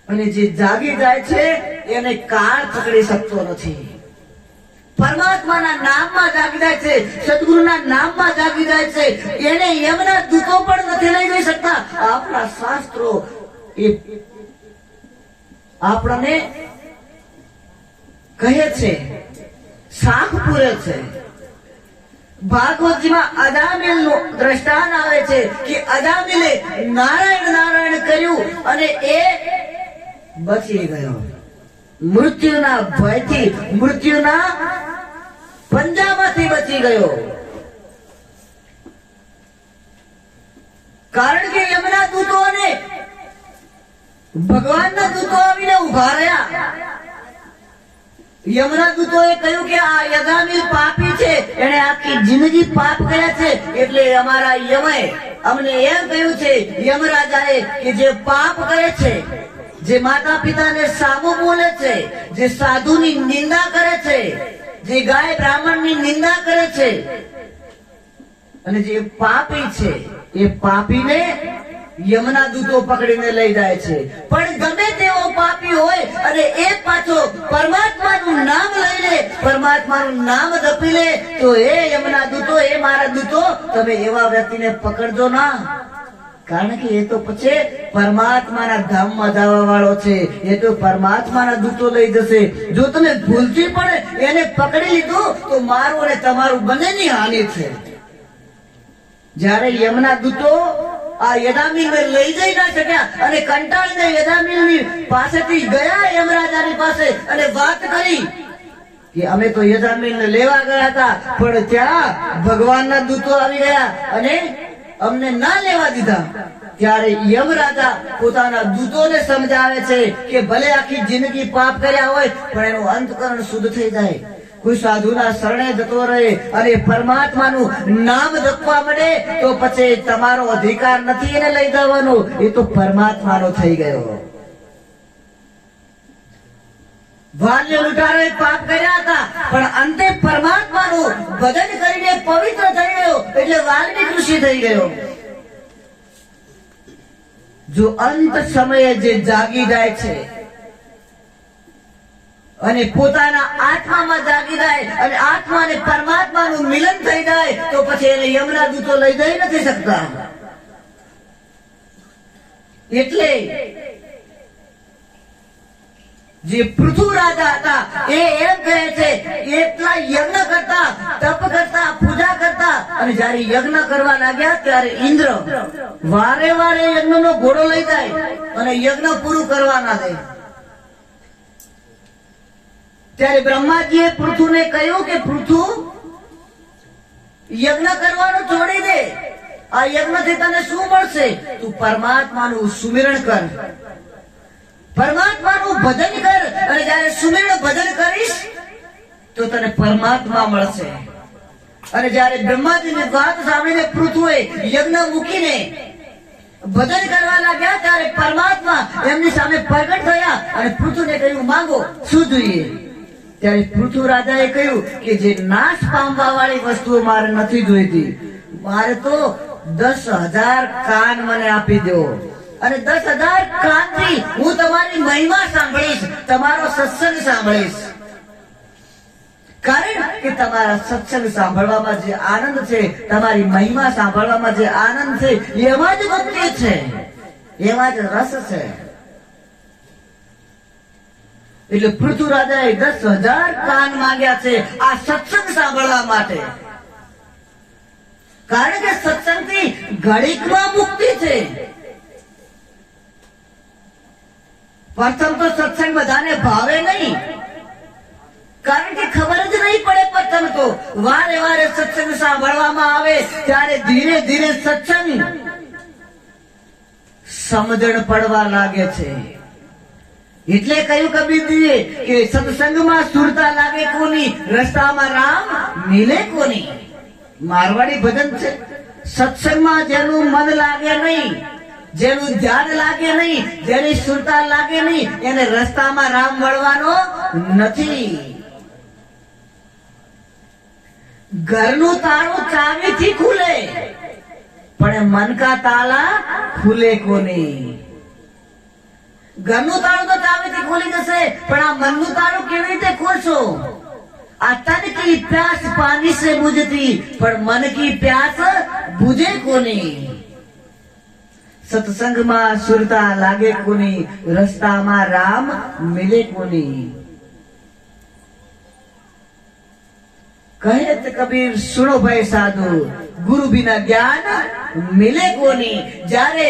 અને જે જાગી જાય છે એને કાળ પકડી શકતો નથી. પરમાત્માના નામમાં જાગી જાય છે, સદગુરુના નામમાં જાગી જાય છે, એને યમના દૂતો પણ નથી લઈ જઈ શકતા. આપણા શાસ્ત્રો એ આપણને કહે છે, શાખ પૂરે છે. ભાગવતજીમાં અજામિલ નું દ્રષ્ટાંત આવે છે કે અજામિલે નારાયણ નારાયણ કર્યું અને એ બચી ગયો. મૃત્યુના ભયથી, મૃત્યુના પંજામાંથી બચી ગયો. કારણ કે યમના દૂતો અને ભગવાનના દૂતો આવીને ઉભા રહ્યા. યમના દૂતોએ કહ્યું કે આ યજામિલ પાપી છે, એને આખી જિંદગી પાપ કર્યા છે, એટલે અમારા યમે અમને એમ કહ્યું છે, યમરાજાએ, કે જે પાપ કરે છે, જે માતા પિતાને સામો બોલે છે, જે સાધુની નિંદા કરે છે, જે ગાય બ્રાહ્મણની નિંદા કરે છે, અને જે પાપી છે એ પાપીને યમના દૂતો પકડીને લઈ જાય છે. પણ ગમે તેવો પાપી હોય અને એ પાછો પરમાત્માનું નામ લઈ લે, પરમાત્માનું નામ જપી લે, તો એ યમના દૂતો, એ મારા દૂતો, તમે એવા વ્યક્તિને પકડજો ના. કારણ કે એ તો પછી પરમાત્માના ધામમાં જવા વાળો છે, એ તો પરમાત્માના દૂતો લઈ જશે. જો તમે ભૂલથી પણ એને પકડી લીધું તો મારું અને તમારું બંનેની હાનિ છે. જ્યારે યમના દૂતો આ યજામિલને લઈ જઈ ના શક્યા અને કંટાળીને યજામિલની પાસેથી ગયા યમરાજાની પાસે અને વાત કરી કે અમે તો યજામિલને લેવા ગયા હતા, પણ ત્યાં ભગવાનના દૂતો આવી ગયા અને અમને ના લેવા દીધા. ત્યારે યમરાજા પોતાના દૂતોને સમજાવે છે કે ભલે આખી જિંદગી પાપ કર્યા હોય પણ એનું અંતકરણ શુદ્ધ થઈ જાય. કોઈ સાધુના શરણે જતો રહે અને પરમાત્માનું નામ જપવા મળે તો પછી તમારો અધિકાર નથી એને લઈ જવાનો, એ તો પરમાત્માનો થઈ ગયો. વાલ્ય લૂંટારોએ પાપ કર્યા હતા પણ અંતે પરમાત્માનું ભજન કરીને પવિત્ર થઈ ગયો, એટલે વાલ્મીક ઋષિ થઈ ગયો. જો અંત સમયે જે જાગી જાય છે અને પોતાના આત્મામાં જાગી જાય અને આત્મા અને પરમાત્માનું મિલન થઈ જાય તો પછી એને યમના દૂતો લઈ જઈ નથી શકતા. એટલે જે પૃથુ રાજા હતા એ એમ કહે છે, એટલા યજ્ઞ કરતા, તપ કરતા, પૂજા કરતા, અને જયારે યજ્ઞ કરવા લાગ્યા ત્યારે ઇન્દ્ર વારે વારે યજ્ઞનો ઘોડો લઈ જાય અને યજ્ઞ પૂરું કરવા ના દે. ત્યારે બ્રહ્માજીએ પૃથુને કહ્યું કે પૃથુ, યજ્ઞ કરવાનું છોડી દે. આ યજ્ઞથી તને શું મળશે? તું પરમાત્માનું સુમિરણ કર, પરમાત્માનું ભજન કર, અને જયારે સુમિરણ ભજન કરીશ તો તને પરમાત્મા મળશે. અને જયારે બ્રહ્માજીની વાત સાંભળીને પૃથુએ યજ્ઞ મૂકીને ભજન કરવા લાગ્યા ત્યારે પરમાત્મા એમની સામે પ્રગટ થયા અને પૃથુને કહ્યું, માંગો, શું જોઈએ? ત્યારે પૃથુ રાજાએ કહ્યું કે જે નાશ પામવા વાળી વસ્તુઓ મારે નથી જોઈતી, મારે તો 10,000 કાન મને આપી દો, અને 10,000 કાનથી હું તમારી મહિમા સાંભળીશ, તમારો સત્સંગ સાંભળીશ. કારણ કે તમારા સત્સંગ સાંભળવામાં જે આનંદ છે, તમારી મહિમા સાંભળવામાં જે આનંદ છે, એમાં જ ભક્તિ છે, એમાં જ રસ છે. એટલે પૃથુ રાજાએ 10,000 કાન માંગ્યા છે આ સત્સંગ સાંભળવા માટે. કારણ કે સત્સંગથી ઘડીકમાં મુક્તિ છે. પ્રથમ તો સત્સંગ બધાને ભાવે નહીં, કારણ કે ખબર જ નહીં પડે. પ્રથમ તો વારે વારે સત્સંગ સાંભળવામાં આવે ત્યારે ધીરે ધીરે સત્સંગ સમજણ પડવા લાગે છે. એટલે કહ્યું કબીરજીએ કે સત્સંગમાં સુરતા લાગે કોની, રસ્તામાં રામ મિલે કોની. મારવાડી ભજન છે. સત્સંગમાં જેનું મન લાગે નહીં, જેનું ધ્યાન લાગે નહીં, જેની સુરતા લાગે નહીં, એને રસ્તામાં રામ મળવાનો નથી. ઘરનું તાળું ચાવીથી ખુલે પણ મન કા તાલા ખુલે કોની. ઘરનું તાળું તો ચાવીથી ખોલી જશે પણ આ મનનું તાળું કેવી રીતે ખોલશો? आ तन की प्यास पानी से बुझती, पर मन की प्यास बुझे कोनी। सत्संगમાં સુરતા લાગે કોની, રસ્તામાં રામ મિલે કોની। કહે તો કબીર સુનો ભાઈ સાધુ, ગુરુ બિના જ્ઞાન મિલે કોની। જ્યારે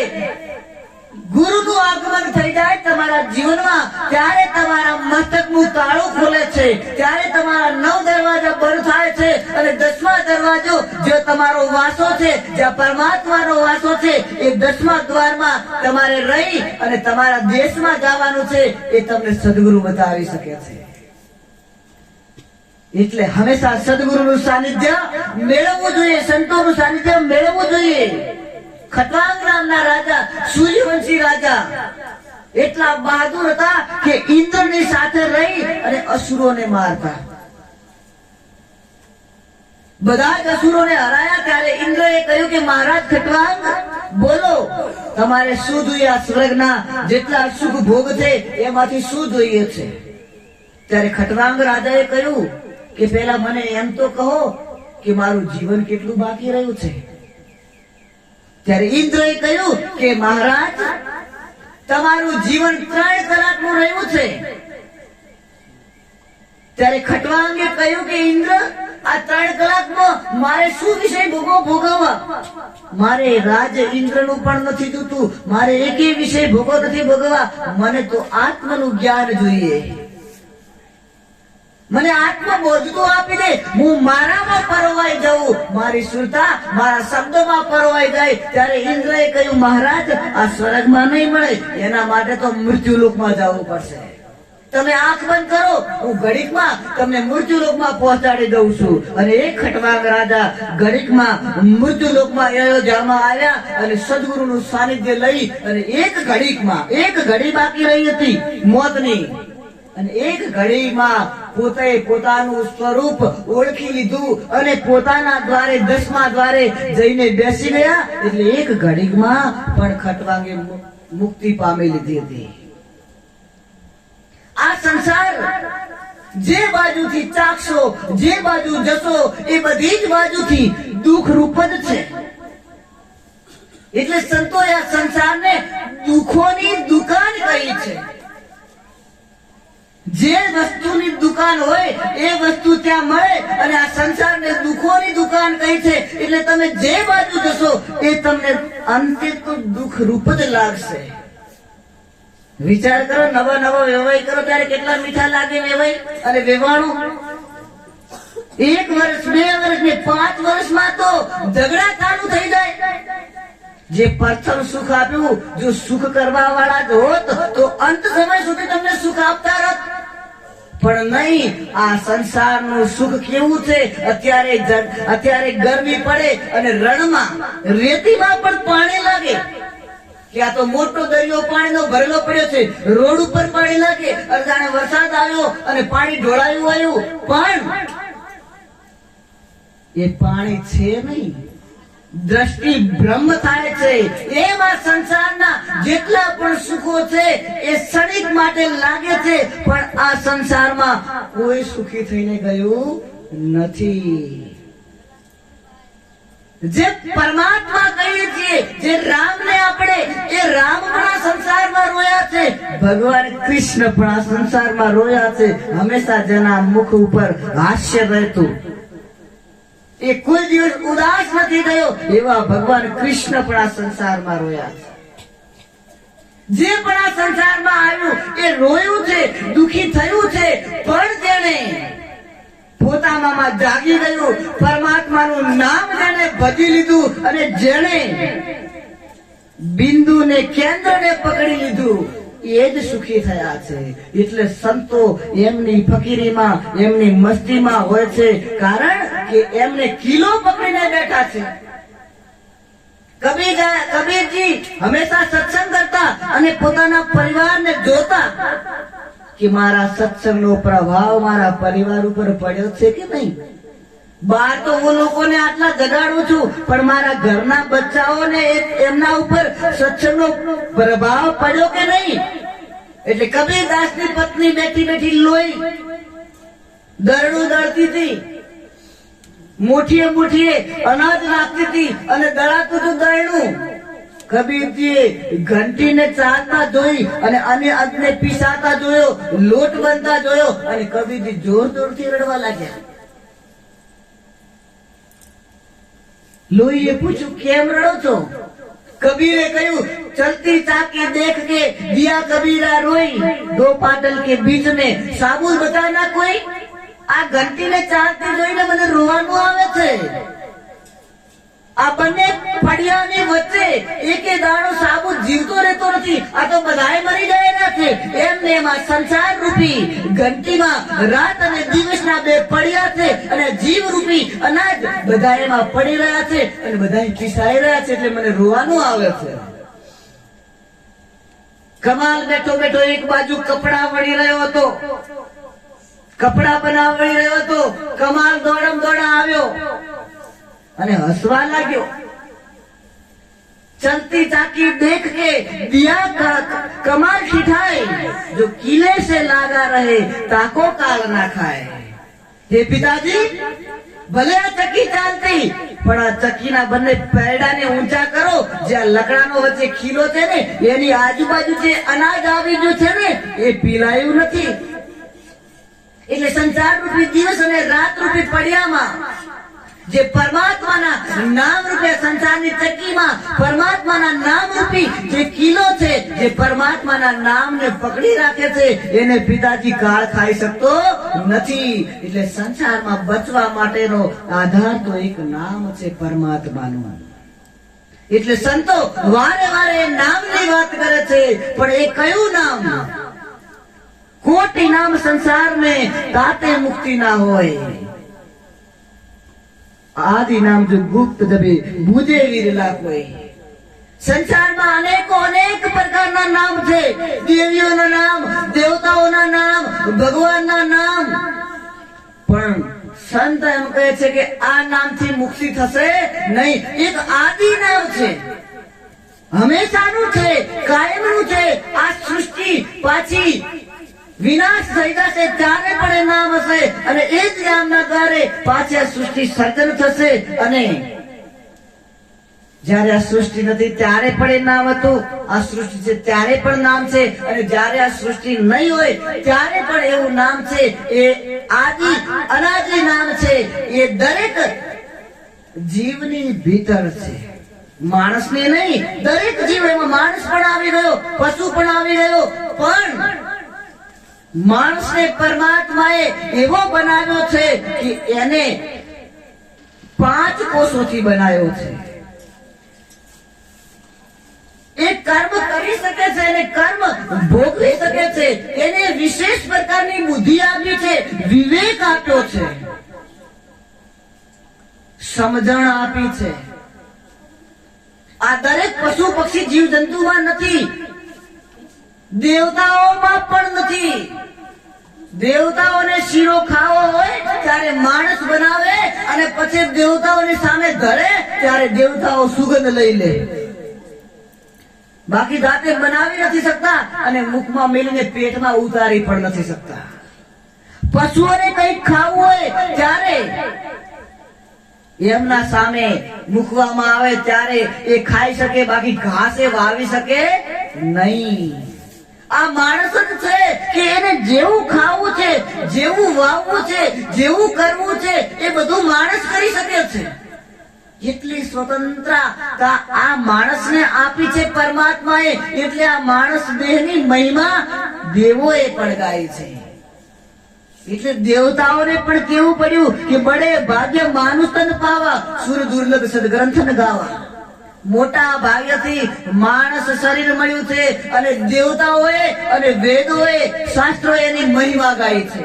ગુરુનું આગમન થઈ જાય તમારા જીવનમાં, ત્યારે તમારા મસ્તકનું તાળું ખોલે છે, ત્યારે તમારા 9 દરવાજા બંધ થાય છે અને 10મા દરવાજો જે તમારો વાસો છે, જ્યાં પરમાત્માનો વાસો છે, એ 10મા દ્વારમાં તમારે રહી અને તમારા દેશમાં જવાનું છે, એ તમને સદગુરુ બતાવી શકે છે। એટલે હંમેશા સદગુરુનું સાનિધ્ય મેળવવું જોઈએ, સંતોનું સાનિધ્ય મેળવવું જોઈએ। ખટવાંગ નામના રાજા, સૂર્યવંશી રાજા એટલા બહાદુર હતા કે ઇન્દ્રની સાથે રહી અને અસુરોને મારતા। બધા જ અસુરોને હરાયા ત્યારે ઇન્દ્રએ કહ્યું કે મહારાજ ખટવાંગ, બોલો તમારે શું જોઈએ? આ સ્વર્ગના જેટલા સુખ ભોગ છે એમાંથી શું જોઈએ છે? ત્યારે ખટવાંગ રાજાએ કહ્યું કે પહેલા મને એમ તો કહો કે મારું જીવન કેટલું બાકી રહ્યું છે। ત્યારે ઇન્દ્રએ કહ્યું કે મહારાજ, તમારું જીવન 3 કલાકનું રહ્યું છે। ત્યારે ખટવાંગે કહ્યું કે ઇન્દ્ર, આ 3 કલાકમાં મારે શું વિષય ભોગવવા? મારે રાજ ઇન્દ્રનું પણ નથી જોતું, મારે એકેય વિષય ભોગવો નથી ભોગવવા, મને તો આત્મનું જ્ઞાન જોઈએ। મને આત્મબોધ તો આપી દે, હું મારામાં પરોવાઈ જાઉં, મારી સુરતા મારા શબ્દોમાં પરોવાઈ જાય। ત્યારે ઇન્દ્રએ કહ્યું મહારાજ, આ સ્વર્ગમાં નહીં મળે, એના માટે તો મૃત્યુલોકમાં જવું પડશે। તમે આંખ બંધ કરો, હું ઘડીકમાં તમને મૃત્યુલોકમાં પહોંચાડી દઉં છું। અને એ ખટવાંગ રાજા ઘડીકમાં મૃત્યુલોકમાં અયોધ્યામાં આવ્યા અને સદગુરુનું સાનિધ્ય લઈ અને એક ઘડી બાકી રહી હતી મોતની, અને એક ઘડીમાં પોતે પોતાનું સ્વરૂપ ઓળખી લીધું અને પોતાના દ્વારે 10મા દ્વારે જઈને બેસી ગયા। એટલે એક ઘડીમાં પણ ખટવાંગે મુક્તિ પામી લીધી હતી। આ સંસાર જે બાજુથી ચાખશો, જે બાજુ જશો, એ બધી જ બાજુથી દુઃખ રૂપ જ છે। એટલે સંતોએ આ સંસારને દુઃખોની દુકાન કહી છે। જે વસ્તુની દુકાન હોય એ વસ્તુ ત્યાં મળે, અને આ સંસારને દુઃખોની દુકાન કહી છે। એટલે તમે જે બાજુ જશો એ તમને અંતે તો દુઃખ રૂપ જ લાગશે। વિચાર કરો, નવો વ્યવહાર કરો ત્યારે કેટલા મીઠા લાગે વ્યવહાર અને વેવાણું। 1 વર્ષ, 2 વર્ષ ને 5 વર્ષમાં તો ઝઘડા ચાલુ થઈ જાય। જે પ્રથમ સુખ આપ્યું, જો સુખ કરવા વાળા જ હોત તો અંત સમય સુધી તમને સુખ આપતા રત, પણ નહીં। આ સંસારનું સુખ કેવું છે? અત્યારે ગરમી પડે અને રણમાં રેતીમાં પણ પાણી લાગે, કે આ તો મોટો દરિયો પાણીનો ભરેલો પડ્યો છે, રોડ ઉપર પાણી લાગે, અજાણે વરસાદ આવ્યો અને પાણી ઢોળાયું આવ્યું, પણ એ પાણી છે નહીં, દ્રષ્ટિ બ્રહ્મ થાય છે। એમાં સંસારના જેટલા પણ સુખો છે એ ક્ષણિક માટે લાગે છે, પણ આ સંસારમાં કોઈ સુખી થઈને ગયું નથી। જે પરમાત્મા કહીએ છીએ, જે રામને આપણે, એ રામ પણ આ સંસારમાં રોયા છે, ભગવાન કૃષ્ણ પણ આ સંસારમાં રોયા છે। હંમેશા જેના મુખ ઉપર હાસ્ય રહેતું, એ કોઈ દિવસ ઉદાસ નથી થયો, એવા ભગવાન કૃષ્ણ પણ આ સંસારમાં રોયા છે। જે પણ આ સંસારમાં આવ્યું એ રોયું છે, દુખી થયું છે, પણ જેને પોતાનામાં જાગી ગયું, પરમાત્માનું નામ જેને ભજી લીધું અને જેને બિંદુને કેન્દ્રને પકડી લીધું, એ જ સુખી થયા છે। એટલે સંતો એમની ફકીરીમાં, એમની મસ્તીમાં હોય છે, કારણ કે એમને કિલો પકડીને બેઠા છે। કબીરજી હંમેશા સત્સંગ કરતા અને પોતાના પરિવારને જોતા કે મારા સત્સંગનો પ્રભાવ મારા પરિવાર ઉપર પડ્યો છે કે નહીં। બહાર તો હું લોકોને આટલા જગાડું છું, પણ મારા ઘરના બચ્ચાઓને એમના ઉપર સત્સંગનો પ્રભાવ પડ્યો કે નહીં। એટલે કબીરદાસની પત્ની બેઠી લોહી દરડું દળતી હતી, મુઠ્ઠીએ મુઠ્ઠીએ અનાજ નાખતી હતી અને દળાતું હતું દરડું. કબીરજીએ ઘંટીને ચાલતા જોઈ અને અન્નને પીસાતા જોયો, લોટ બનતા જોયો અને કબીરજી જોર જોરથી રડવા લાગ્યા. લોહીએ પૂછ્યું, કેમ રડો છો? कबीरे कहूं, चलती चाकी देख के दिया कबीरा रोई, दो पाटल के बीच में साबुत बताना कोई. આ ઘંટી ને ચાલતી જોઈને મને રોવાનું આવે છે. આ બંને ફળિયાની વચ્ચે એકે દાડો સાબુત જીવતો રહેતો નથી. આ તો બધાય મરી ગયેલા છે. એમને એમાં સંસાર રૂપી ઘંટીમાં રાત અને દિવસના બે ફળિયા છે અને જીવ રૂપી અનાજ બધા એમાં પડી રહ્યા છે અને બધા પીસાઈ રહ્યા છે. એટલે મને રોવાનું આવે છે. કમાલ બેઠો બેઠો એક બાજુ કપડા વળી રહ્યો હતો, કપડા બનાવડી રહ્યો હતો. કમાલ દોડમ દોડા આવ્યો અને હસવા લાગ્યો. चलती चाकी देख के दिया कमाल खिठाए, जो किले से लागा रहे ताको काल ना खाए. हे पिताजी, भले आ चक्की चालती પણ આ ચક્કીના બંને પૈડાને ઊંચા કરો. જ્યાં લકડાનો વચ્ચે ખીલો છે ને એની આજુબાજુ જે અનાજ આવી ગયું છે ને એ પીલાયું નથી. એટલે સંસાર રૂપી દિવસ અને રાત રૂપી પડ્યામાં જે પરમાત્માના નામ રૂપે સંસારની ચક્કીમાં પરમાત્માના નામ રૂપી જે કિલો છે, જે પરમાત્માના નામને પકડી રાખે છે, એને પિતાજી કાળ ખાઈ શકતો નથી. એટલે સંસારમાં બચવા માટેનો આધાર તો એક નામ છે પરમાત્માનું. એટલે સંતો વારે વારે નામની વાત કરે છે, પણ એ કયું નામ? कोटि नाम संसार में ताते मुक्ति ना होए, आदि नाम जो गुप्त दबे बुझे विरला कोई. સંસારમાં અનેકો અનેક પ્રકારના નામ છે. દેવીઓના નામ, દેવતાઓના નામ, ભગવાનના નામ. પણ સંત એમ કહે છે કે આ નામથી મુક્તિ થશે નહીં. એક આદિ નામ છે, હંમેશાનું છે, કાયમનું છે. આ સૃષ્ટિ પાછી વિનાશ થઈ જશે ત્યારે પણ એ નામ હશે અને એ જ નામના દ્વારે પાછી આ સૃષ્ટિ સર્જન થશે. અને જયારે આ સૃષ્ટિ નથી ત્યારે પણ એ નામ હતું, આ સૃષ્ટિ છે ત્યારે પણ નામ છે, અને જયારે આ સૃષ્ટિ નહીં હોય ત્યારે પણ એવું નામ છે. એ આદિ અનાદિ નામ છે. એ દરેક જીવની ભીતર છે, માણસની નહીં. દરેક જીવ, એમાં માણસ પણ આવી ગયો, પશુ પણ આવી ગયો, પણ માણસને પરમાત્માએ એવો બનાવ્યો છે કે એને 5 કોષોથી બનાવ્યો છે. એ કર્મ કરી શકે છે અને કર્મ ભોગવી શકે છે. એને વિશેષ પ્રકારની બુદ્ધિ આપી છે, વિવેક આપ્યો છે, સમજણ આપી છે. આ દરેક પશુ પક્ષી જીવ જંતુમાં નથી, દેવતાઓમાં પણ નથી. દેવતાઓને શીરો ખાવો હોય ત્યારે માણસ બનાવે અને પછી દેવતાઓની સામે ધરે ત્યારે દેવતાઓ સુગંધ લઈ લે. બાકી જાતે બનાવી નથી શકતા અને મુખમાં મેલીને પેટમાં ઉતારી પણ નથી શકતા. પશુઓને કંઈક ખાવું હોય ત્યારે એમના સામે મૂકવામાં આવે ત્યારે એ ખાઈ શકે, બાકી ઘાસ એ વાવી શકે નહીં. આ માણસ જ છે કે એને જેવું ખાવું છે, જેવું વાવવું છે, જેવું કરવું છે એ બધું માણસ કરી શકે છે. એટલી સ્વતંત્રતા આ માણસને આપી છે પરમાત્માએ. એટલે આ માણસ દેહની મહિમા દેવોએ પણ ગાઈ છે. એટલે દેવતાઓને પણ કેવું પડ્યું કે બડે ભાગ્ય માનુષ તન પાવા, સુર દુર્લભ સદગ્રંથ ન ગાવા. મોટા ભાગ્યથી માણસ શરીર મળ્યું છે અને દેવતાઓએ અને વેદોએ શાસ્ત્રોએ એની મહિમા ગાઈ છે.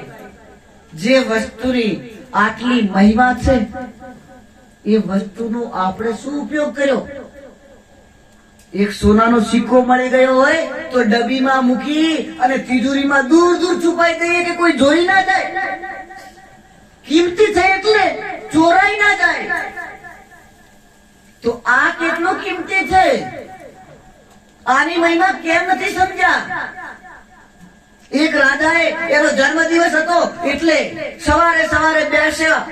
જે વસ્તુની આટલી મહિમા છે એ વસ્તુનો આપણે શું ઉપયોગ કર્યો? એક સોનાનો સિક્કો મળી ગયો હોય તો ડબ્બીમાં મૂકી અને તિજોરીમાં દૂર દૂર છુપાઈ દઈએ કે કોઈ જોઈ ના જાય. કિંમતી છે એટલે ચોરાઈ ના જાય. તો આ કેટલો કિંમતી છે, આની મહિમા કેમ નથી સમજ્યા? એક રાજાએ એનો જન્મદિવસ હતો એટલે સવારે સવારે બેસ્યા,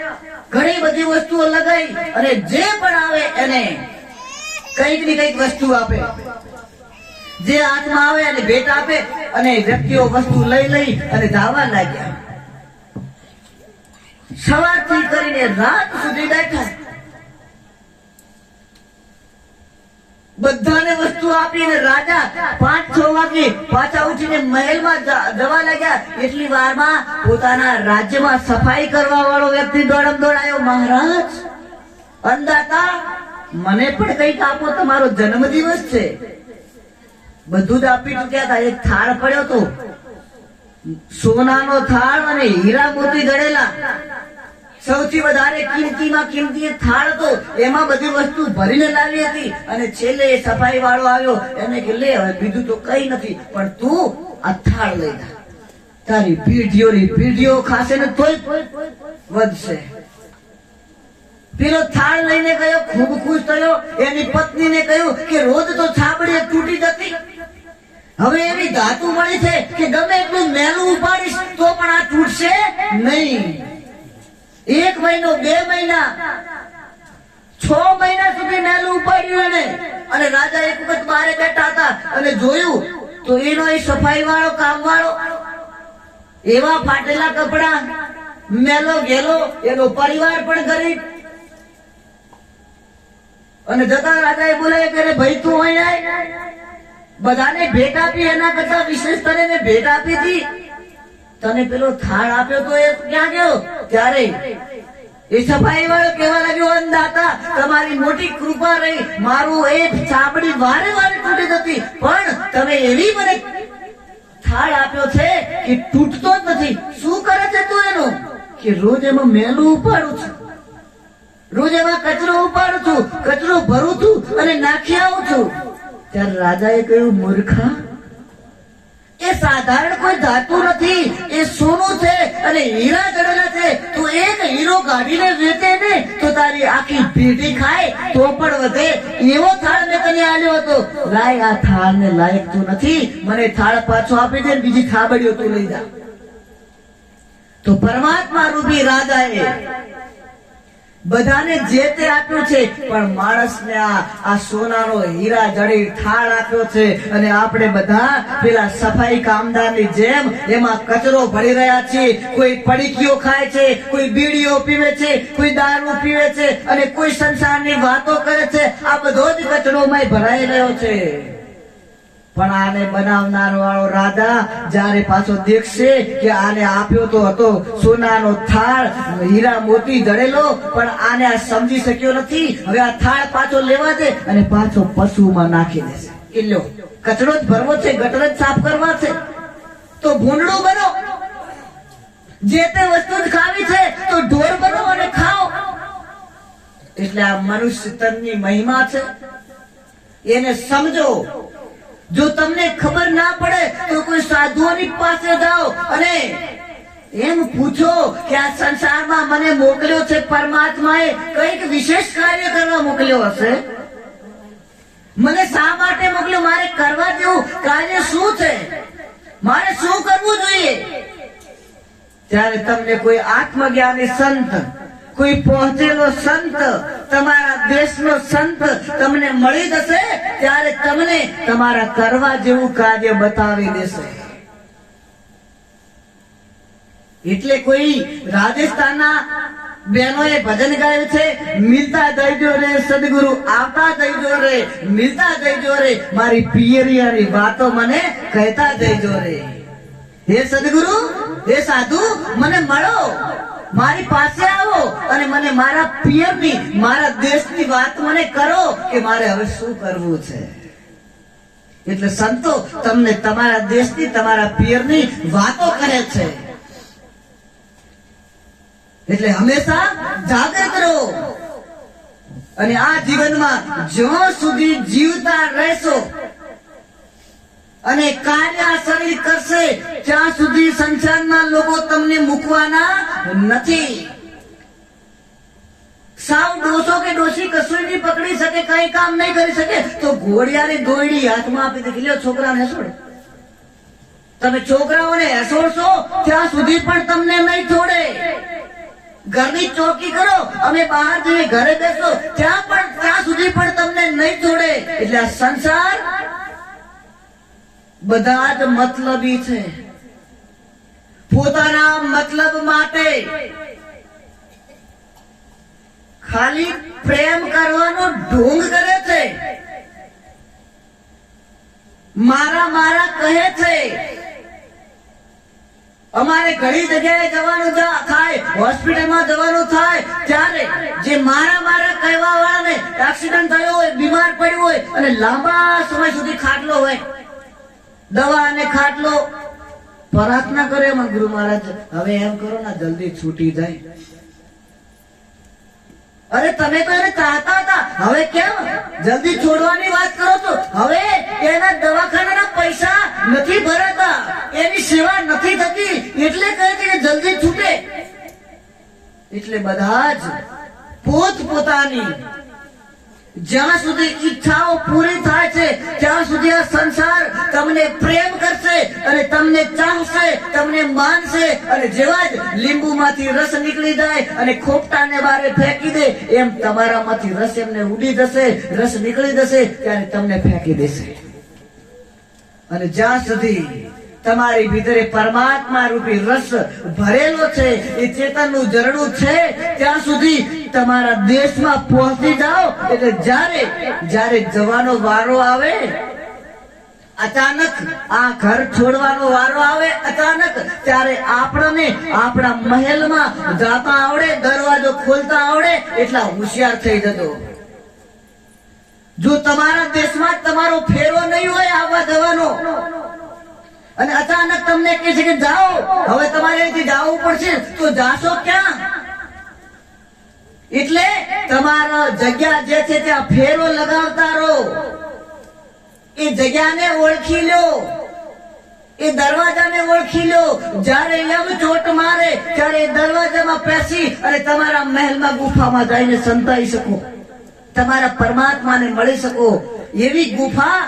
ઘણી બધી વસ્તુઓ લગાઈ અને જે પણ આવે એને કઈક ને કઈક વસ્તુ આપે. જે હાથમાં આવે એને ભેટ આપે અને વ્યક્તિઓ વસ્તુ લઈ અને ધાવા લાગ્યા. સવારથી કરીને રાત સુધી બેઠા, બધાને વસ્તુ આપીને રાજા 5-6 વાગે પાછા ઉઠીને મહેલમાં જવા લાગ્યા. એટલી વારમાં પોતાના રાજ્યમાં સફાઈ કરવા વાળો વ્યક્તિ દોડમ દોડાયો. મહારાજ, અંદાતા, મને પણ કઈક આપો, તમારો જન્મદિવસ છે. બધું જ આપી ચૂક્યા હતા. એક થાળ પડ્યો હતો, સોનાનો થાળ અને હીરા મોતી જડેલા. સૌથી વધારે કિંમતીમાં કિંમતી થાળ હતો, એમાં બધી વસ્તુ ભરીને લાવી હતી. અને છેલ્લે સફાઈ વાળો આવ્યો, એને કે લે, હવે બીજું તો કઈ નથી, પણ તું આ થાળ લઈ જા. તારી પીઢીઓ ખાશે ને તોય વધશે. પેલો થાળ લઈને ગયો, ખૂબ ખુશ થયો. એની પત્નીને કહ્યું કે રોજ તો છાબડી તૂટી જતી, હવે એવી ધાતુ મળી છે કે ગમે એટલું મેલું ઉપાડીશ તો પણ આ તૂટશે નહીં. 1 મહિનો, 2 મહિના, 6 મહિના સુધી મેલું ઉપાડ્યું એને. અને રાજા એક વખત બહાર બેઠા હતા અને જોયું તો એનો એ સફાઈ વાળો, કામ વાળો, એવા ફાટેલા કપડા, મેલો ગેલો, એનો પરિવાર પણ ગરીબ. અને જતા રાજાએ બોલાય કે ભાઈ તું અહીં આય, બધાને ભેટ આપી, એના કરતા વિશેષ તને ભેટ આપી હતી. તને પેલો થાળ આપ્યો તો એ ક્યાં ગયો? ત્યારે એ સફાઈ વાળો કહેવા લાગ્યો, અંદાતા, તમારી મોટી કૃપા રહી, મારું એ ચામડી વારે વારે તૂટી જતી, પણ તમે એવી મને થાળ આપ્યો છે કે તૂટતો જ નથી. શું કરે છે તું એનું? કે રોજ એમાં મેલું ઉપાડું છું, રોજ એમાં કચરો ઉપાડું છું, કચરો ભરું છું અને નાખી આવું છું. ત્યારે રાજાએ કહ્યું, મૂર્ખા, એ સાધારણ કોઈ ધાતુ નથી, એ સોનું છે અને હીરા જડેલા છે. તું એક હીરો કાઢીને વેચે ને તો તારી આખી પેઢી ખાય તો પણ વધે. એવો થાળ મેં તને આલ્યો હતો. લાય, આ થાળ ને લાયક તું નથી, મને થાળ પાછો આપી દે, બીજી થાબડીઓ તું લઈ જા. તો પરમાત્મા રૂપી રાજાએ બધાને જે તે આપ્યું છે, પણ માણસને આ સોનાનો હીરા જડી થાળ આપ્યો છે. અને આપણે બધા પેલા સફાઈ કામદારની જેમ એમાં કચરો ભરી રહ્યા છીએ. કોઈ પડીકીઓ ખાય છે, કોઈ બીડીઓ પીવે છે, કોઈ દારૂ પીવે છે અને કોઈ સંસારની વાતો કરે છે. આ બધો જ કચરોમાં ભરાઈ રહ્યો છે. પણ આને બનાવનાર વાળો રાજા જ્યારે પાછો દેખશે કે આને આપ્યો તો હતો સોનાનો થાળ, હીરા મોતી જડેલો, પણ આને આ સમજી શક્યો નથી. હવે આ થાળ પાછો લેવા દે અને પાછો પશુમાં નાખી દેશે. કિલ્લો કચરો જ ભરવો છે, ગટર જ સાફ કરવા છે, તો ભૂંડડું બનો. જે તે વસ્તુ જ ખાવી છે તો ઢોર બનો અને ખાઓ. એટલે આ મનુષ્ય તનની મહિમા છે, એને સમજો. જો તમને ખબર ના પડે તો કોઈ સાધુઓની પાસે જાઓ અને એમ પૂછો કે આ સંસારમાં મને મોકલ્યો છે પરમાત્માએ, કઈક વિશેષ કાર્ય કરવા મોકલ્યો હશે. મને શા માટે મોકલ્યો? મારે કરવા જેવું કાર્ય શું છે? મારે શું કરવું જોઈએ? ત્યારે તમને કોઈ આત્મજ્ઞાની સંત, કોઈ પહોંચેલો સંત, તમારા દેશનો સંત તમને મળી જશે. ત્યારે તમને તમારા કરવા જેવું કાર્ય બતાવી દેશે. એટલે કોઈ રાજસ્થાનના બહેનોએ ભજન ગાયું છે, મિલતા જઈજો રે સદગુરુ, આવતા જઈજો રે, મિલતા જઈજો રે, મારી પિયરિયાની વાતો મને કહેતા જઈજો રે. હે સદગુરુ, હે સાધુ, મને મળો, મારી પાસે આવો અને મને મારા પિયરની, મારા દેશની વાત મને કરો કે મારે હવે શું કરવું છે. એટલે સંતો તમને તમારા દેશની, તમારા પિયરની વાતો કરે છે. એટલે હંમેશા જાગૃત રહો. અને આ જીવનમાં જ્યાં સુધી જીવતા રહેશો અને કાર્ય શરીર કરશે ત્યાં સુધી સંસારના લોકો તમને મૂકવાના નથી. સાવ ડોસો કે ડોસી કશું નહીં પકડી શકે, કઈ કામ નહીં કરી શકે, તો ઘોડિયાની દોયડી હાથમાં આપી દે, લ્યો છોકરાને છોડે. તમે છોકરાઓને હસોડશો ત્યાં સુધી પણ તમને નહીં છોડે. ઘરની ચોકી કરો, અમે બહાર જઈએ ઘરે બેસો ત્યાં સુધી પણ તમને નહીં છોડે. એટલે આ સંસાર બધા જ મતલબી છે. પોતાના મતલબ માટે ખાલી પ્રેમ કરવાનો ઢોંગ કરે છે. મારા કહે છે. અમારે ઘણી જગ્યાએ જવાનું થાય, હોસ્પિટલમાં જવાનું થાય ત્યારે જે મારા કહેવા વાળાને એક્સિડન્ટ થયો હોય, બીમાર પડ્યો હોય અને લાંબા સમય સુધી ખાટલો હોય, દવા અને ખાટલો, પ્રાર્થના કરે એમાં ગુરુ મહારાજ હવે એમ કરો ને જલ્દી છૂટી જાય. અરે તમે તો એને ચાહતા હતા, હવે કેમ જલ્દી છોડવાની વાત કરો છો? હવે એના દવાખાનાના પૈસા નથી ભરાતા, એની સેવા નથી થતી, એટલે કહે છે કે જલ્દી છૂટે. એટલે બધા જ પોતપોતાની જ્યાં સુધી ઈચ્છાઓ પૂરી થાય છે ત્યાં સુધી આ સંસાર તમને પ્રેમ કરશે અને તમને ચાહશે, તમને માનશે. અને જેવા જ લીંબુમાંથી રસ નીકળી જાય અને ખોપટાને બારે ફેંકી દે એમ તમારામાંથી રસ એમને ઉડી જશે, રસ નીકળી જશે ત્યારે તમને ફેંકી દેશે. અને જ્યાં સુધી તમારી ભીતરે પરમાત્મા રૂપી રસ ભરેલો છે, એ ચેતનનું ઝરણું છે, ત્યાં સુધી તમારા દેશમાં પહોંચી જાઓ. એટલે જ્યારે જવાનો વારો આવે, અચાનક આ ઘર છોડવાનો વારો આવે અચાનક, ત્યારે આપણને આપણા મહેલમાં જાતા આવડે, દરવાજો ખોલતા આવડે એટલા હોશિયાર થઈ જતો. જો તમારા દેશમાં તમારો ફેરો નહીં હોય આવવા જવાનો અને અચાનક તમને કહે છે કે જાઓ, હવે તમારે અહીંથી જવું પડશે, તો જાશો ક્યાં? એટલે તમારા જગ્યા જે છે ત્યાં ફેરો લગાવતા રહો. એ જગ્યાને ઓળખી લો, એ દરવાજાને ઓળખી લો. જ્યારે એમ ચોટ મારે ત્યારે એ દરવાજામાં પેસી અને તમારા મહેલમાં ગુફામાં જઈને સંતાઈ શકો, તમારા પરમાત્માને મળી શકો. એવી ગુફા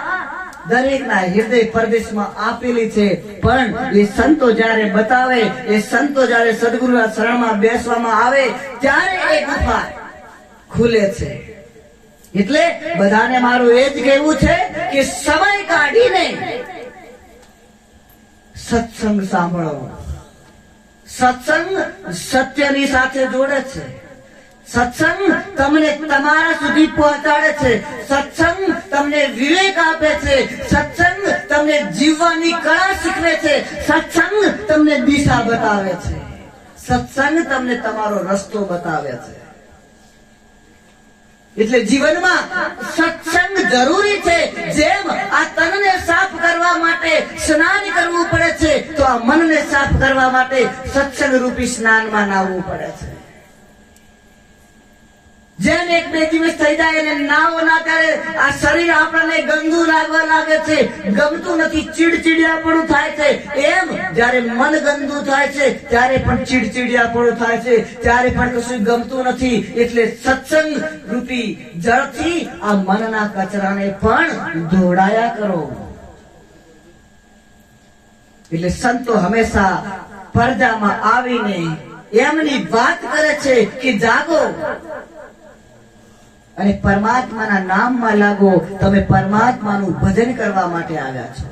દરેકના હૃદય પ્રદેશમાં આપેલી છે. પણ એ સંતો જ્યારે બતાવે, એ સંતો જ્યારે સદગુરુના શરણમાં બેસવામાં આવે ત્યારે એ ગુફા ખુલે છે. એટલે બધાને મારું એ જ કહેવું છે કે સમય કાઢીને સત્સંગ સાંભળો. સત્સંગ સત્યની સાથે જોડે છે. સત્સંગ તમને તમારા સુધી પહોંચાડે છે. સત્સંગ તમને વિવેક આપે છે. સત્સંગ તમને જીવવાની કળા શીખવે છે. સત્સંગ તમને દિશા બતાવે છે. સત્સંગ તમને તમારો રસ્તો બતાવે છે. એટલે જીવનમાં સત્સંગ જરૂરી છે. જેમ આ તનને સાફ કરવા માટે સ્નાન કરવું પડે છે, તો આ મનને સાફ કરવા માટે સત્સંગ રૂપી સ્નાનમાં નાહવું પડે છે. જેમ એક બે દિવસ થઈ જાય અને નાવો ના ત્યારે આ શરીર આપણને ગંદુ લાગવા લાગે છે, ગમતું નથી, ચીડચીડિયાપણું થાય છે. એમ જ્યારે મન ગંદુ થાય છે ત્યારે પણ ચીડચીડિયાપણું થાય છે, ત્યારે પણ કશું ગમતું નથી. એટલે સત્સંગ રૂપી જળથી આ મનના કચરાને પણ ધોડાયા કરો. એટલે સંતો હંમેશા પડદામાં આવીને એમની વાત કરે છે કે જાગો અને પરમાત્માના નામમાં લાગો. તમે પરમાત્માનું ભજન કરવા માટે આવ્યા છો.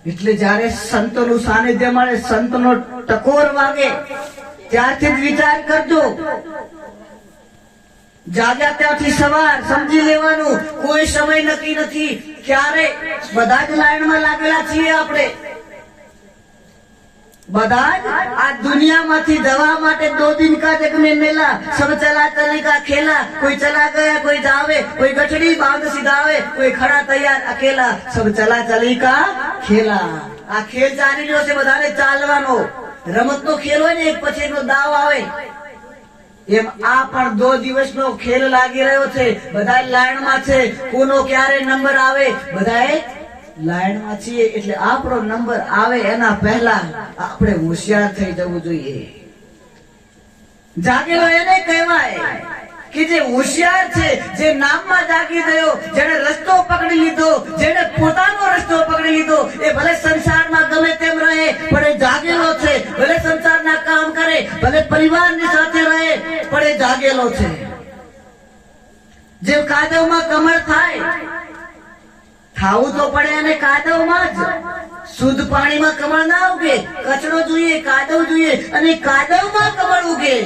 એટલે જ્યારે સંતોનું સાનિધ્ય મળે, સંતનો ટકોર વાગે, ત્યારથી જ વિચાર કરજો. જાગ્યા ત્યાંથી સવાર સમજી લેવાનું, કોઈ સમય નક્કી નથી. ક્યારે બધા જ લાઈનમાં લાગેલા છીએ આપણે. બધા આ દુનિયામાંથી જવા માટે 2 दिन का जग में मेला, सब चला चली का खेला. कोई चला गया, कोई जावे, कोई गठड़ी बांध सिधावे, कोई खड़ा तैयार अकेला. सब चला चली का खेला. આ ખેલ ચાલી રહ્યો છે, બધાને ચાલવાનો. રમતનો ખેલ હોય ને એક પછી નો દાવ આવે, એમ આ પણ 2 દિવસનો ખેલ લાગી રહ્યો છે. બધા લાઈનમાં છે, કોનો ક્યારે નંબર આવે, બધાએ લાઈનમાં છીએ. એટલે આપણો નંબર આવે એના પહેલા આપણે હોશિયાર થઈ જવું જોઈએ. જાગેલો એને કહેવાય કે જે હોશિયાર છે, જે નામમાં જાગી ગયો, જેને રસ્તો પકડી લીધો, જેને પોતાનો રસ્તો પકડી લીધો, એ ભલે સંસારમાં ગમે તેમ રહે પણ એ જાગેલો છે. ભલે સંસારના કામ કરે, ભલે પરિવારની સાથે રહે પણ એ જાગેલો છે. જે કાદવમાં કમળ થાય, થાવું તો પડે અને કાદવમાં જ. શુદ્ધ પાણીમાં કમળ ના ઉગે, કચરો જોઈએ, કાદવ જોઈએ, અને કાદવમાં કમળ ઉગે.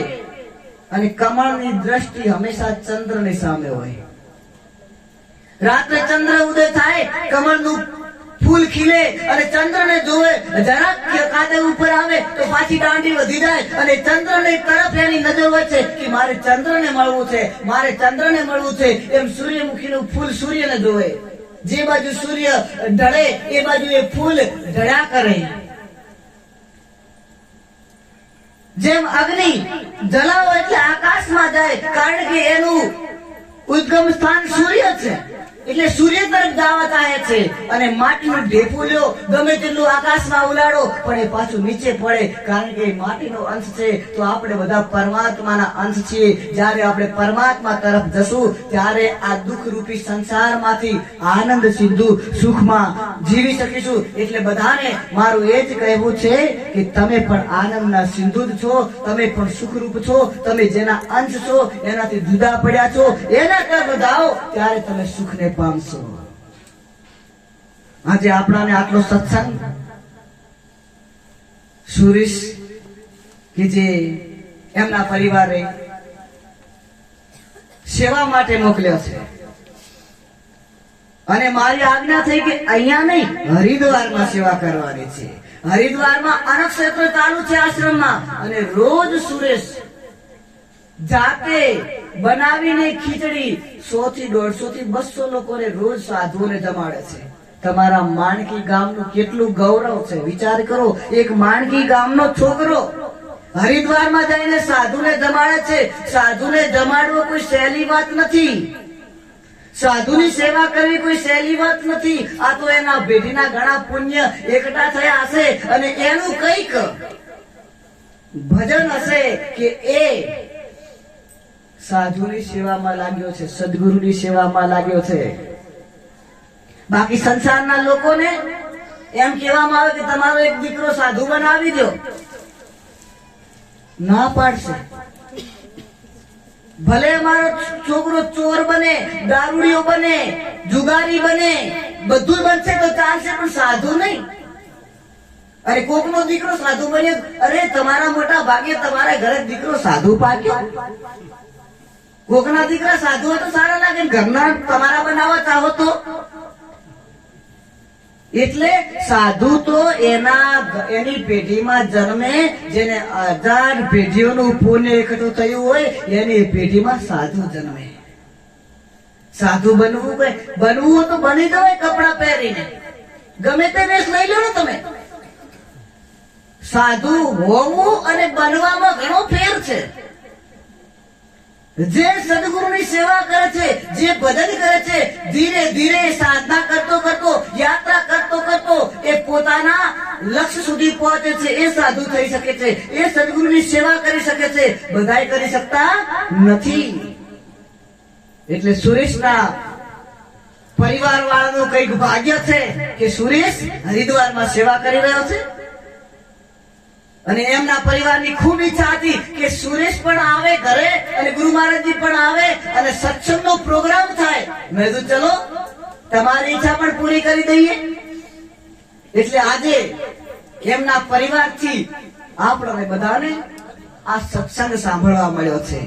અને કમળની દ્રષ્ટિ હંમેશા ચંદ્રની સામે હોય. રાત્રે ચંદ્ર ઉદય થાય, કમળનું ફૂલ ખીલે અને ચંદ્રને જોવે, જરાક કાદવ ઉપર આવે તો પાછી દાંડી વધી જાય અને ચંદ્રની તરફ એની નજર હોય છે કે મારે ચંદ્રને મળવું છે, મારે ચંદ્રને મળવું છે. એમ સૂર્યમુખીનું ફૂલ સૂર્યને જોવે. જે બાજુ સૂર્ય ઢળે એ બાજુ એ ફૂલ ઢળ્યા કરે. જેમ અગ્નિ જલાવો એટલે આકાશમાં જાય, કારણ કે એનું ઉદ્ગમ સ્થાન સૂર્ય છે, એટલે સૂર્ય તરફ જવા ચાહે છે. અને માટીનું ઢેફું લ્યો, ગમે તેટલું આકાશમાં ઉલાડો પણ એ પાછું નીચે પડે, કારણ કે માટીનો અંશ છે. તો આપણે બધા પરમાત્માના અંશ છીએ. જ્યારે આપણે પરમાત્મા તરફ જશું ત્યારે આ દુઃખ રૂપી સંસારમાંથી આનંદ સિંધુ સુખમાં જીવી શકીશું. એટલે બધાને મારું એ જ કહેવું છે કે તમે પણ આનંદના સિંધુ જ છો, તમે પણ સુખરૂપ છો. તમે જેના અંશ છો, એનાથી જુદા પડ્યા છો, એના તરફ જાઓ ત્યારે તમે સુખને પામશો. આજે આપણાને આટલો સત્સંગ સુરેશ કે જે એમના પરિવારે સેવા માટે મોકલ્યો છે, અને મારી આજ્ઞા થઈ કે અહીંયા નહીં, હરિદ્વારમાં સેવા કરવાની છે. હરિદ્વારમાં અનક્ષેત્ર ચાલુ છે આશ્રમમાં, અને રોજ સુરેશ જાતે બનાવીને ખીચડી 100 થી 150 થી 200 લોકોને રોજ સાધુઓને જમાડે છે. તમારા માણકી ગામનું કેટલું ગૌરવ છે, વિચાર કરો. એક માણકી ગામનો છોકરો હરિદ્વારમાં જઈને સાધુને જમાડે છે. સાધુને જમાડવો કોઈ સહેલી વાત નથી. સાધુની સેવા કરવી કોઈ સહેલી વાત નથી. આ તો એના ભેટીના ઘણા પુણ્ય એકઠા થયા હશે, અને એનું કઈક ભજન હશે કે એ સાધુની સેવામાં લાગ્યો છે, સદગુરુની સેવામાં લાગ્યો છે. બાકી સંસારના લોકોને એમ કહેવામાં આવે કે તમારો એક દીકરો સાધુ બનાવી દો, ના પાડશે. ભલે અમારો છોકરો ચોર બને, દારૂડિયો બને, જુગારી બને, બધું બનશે તો ચાલશે, પણ સાધુ નહીં. અરે કોકનો દીકરો સાધુ બન્યો, અરે તમારા મોટા ભાગે તમારા ઘરે દીકરો સાધુ પાક્યો. કોકના દીકરા સાધુ તો સારા લાગે, ઘરના તમારા બનાવવા ચાહો તો. એટલે સાધુ તો એની પેઢીમાં જન્મે, જેને 1000 પેઢીઓનું પુણ્ય એકઠું થયું હોય એની પેઢીમાં સાધુ જન્મે. સાધુ બનવું તો બની જવાય કપડા પહેરીને, ગમે તે વેશ લઈ લો ને તમે. સાધુ હોવું અને બનવામાં ઘણો ફેર છે. જે સદગુરુની સેવા કરે છે, જે ભજન કરે છે, ધીરે ધીરે સાધના કરતો કરતો, યાત્રા કરતો કરતો એ પોતાના લક્ષ્ય સુધી પહોંચે છે. એ સાધુ થઈ શકે છે, એ સદગુરુની સેવા કરી શકે છે. બધાય કરી શકતા નથી. એટલે સુરેશના પરિવાર વાળાનું કઈક ભાગ્ય છે કે સુરેશ હરિદ્વારમાં સેવા કરી રહ્યો છે. અને એમના પરિવારની ખૂબ ઈચ્છા હતી કે સુરેશ પણ આવે ઘરે, અને ગુરુ મહારાજજી પણ આવે, અને સત્સંગનો પ્રોગ્રામ થાય. મેં કીધું ચલો તમારી ઈચ્છા પણ પૂરી કરી દઈએ. એટલે આજે એમના પરિવારથી આપણને બધાને આ સત્સંગ સાંભળવા મળ્યો છે.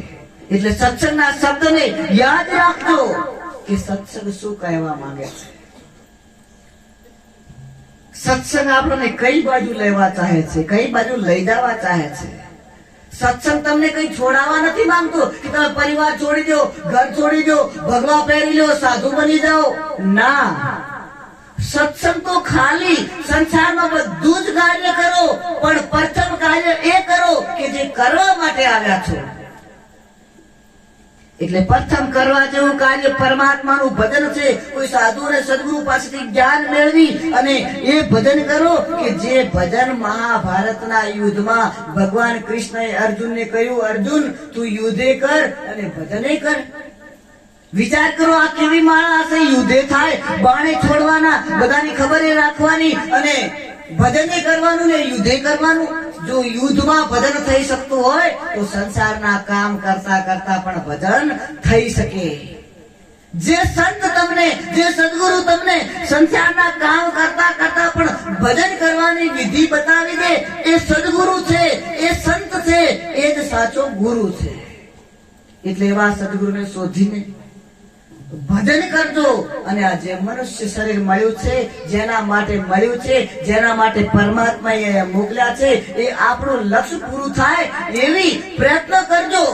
એટલે સત્સંગના શબ્દને યાદ રાખજો કે સત્સંગ શું કહેવા માંગે છે. સત્સંગ આપણને કઈ બાજુ લેવા ચાહે છે, કઈ બાજુ લઈ જવા ચાહે છે. સત્સંગ તમને કઈ છોડાવવા નથી માંગતો કે તમે પરિવાર છોડી દો, ઘર છોડી દો, ભગવા પહેરી લો, સાધુ બની જાઓ. ના, સત્સંગ તો ખાલી સંસારમાં બધું જ કાર્ય કરો, પણ પ્રથમ કાર્ય એ કરો કે જે કરવા માટે આવ્યા છો. એટલે પ્રથમ કરવા જેવું કાર્ય પરમાત્માનું ભજન છે. કોઈ સાધુ અને સદગુરુ પાસેથી જ્ઞાન મેળવી અને એ ભજન કરો કે જે ભજન મહાભારતના યુદ્ધમાં ભગવાન કૃષ્ણએ અર્જુનને કહ્યું, અર્જુન તું યુદ્ધે કર અને ભજને કર. વિચાર કરો આ કેવી માળા હશે. યુદ્ધે થાય, બાણે છોડવાના, બધાની ખબર રાખવાની અને ભજને કરવાનું ને યુદ્ધે કરવાનું. જો યુદ્ધમાં ભજન થઈ શકતું હોય તો સંસારના કામ કરતા કરતા પણ ભજન થઈ શકે. જે સંત તમને, જે સદગુરુ તમને સંસારના કામ કરતા કરતા પણ ભજન કરવાની વિધિ બતાવી દે, એ સદગુરુ છે, એ સંત છે, એ જ સાચો ગુરુ છે. એટલે એવા સદગુરુને શોધીને ભજન કરજો. અને આ જે મનુષ્ય શરીર મળ્યું છે, જેના માટે મળ્યું છે, જેના માટે પરમાત્માએ મોકલ્યા છે, એ આપણું લક્ષ્ય પૂરું થાય એવી પ્રયત્ન કરજો.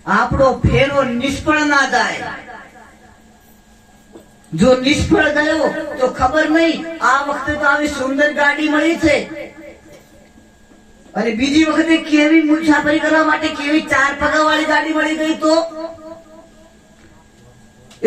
આપણો ફેરો નિષ્ફળ ના જાય. જો નિષ્ફળ ગયો તો ખબર નહીં. આ વખતે તો આવી સુંદર ગાડી મળી છે અને બીજી વખતે કેવી મુસાફરી કરવા માટે કેવી 4 પગા વાળી ગાડી મળી ગઈ તો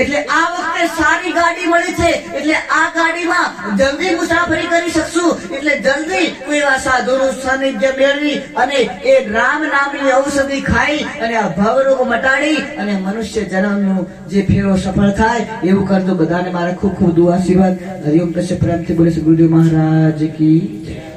એટલે આ વખતે સારી ગાડી મળી છે એટલે આ ગાડીમાં જલ્દી મુસાફરી કરી શકશું. એટલે જલ્દી કોઈ એવા સાધુનું સાનિધ્ય મેળવી અને એ રામ નામની ઔષધિ ખાઈ અને આ ભવરોગ મટાડી અને મનુષ્ય જન્મનું જે ફેરો સફળ થાય એવું કરજો. બધાને મારા ખૂબ ખૂબ દુઆ આશીર્વાદ. હરિઓમ કશ્યપ પ્રેમથી બોલે છે ગુરુદેવ મહારાજ કી જય.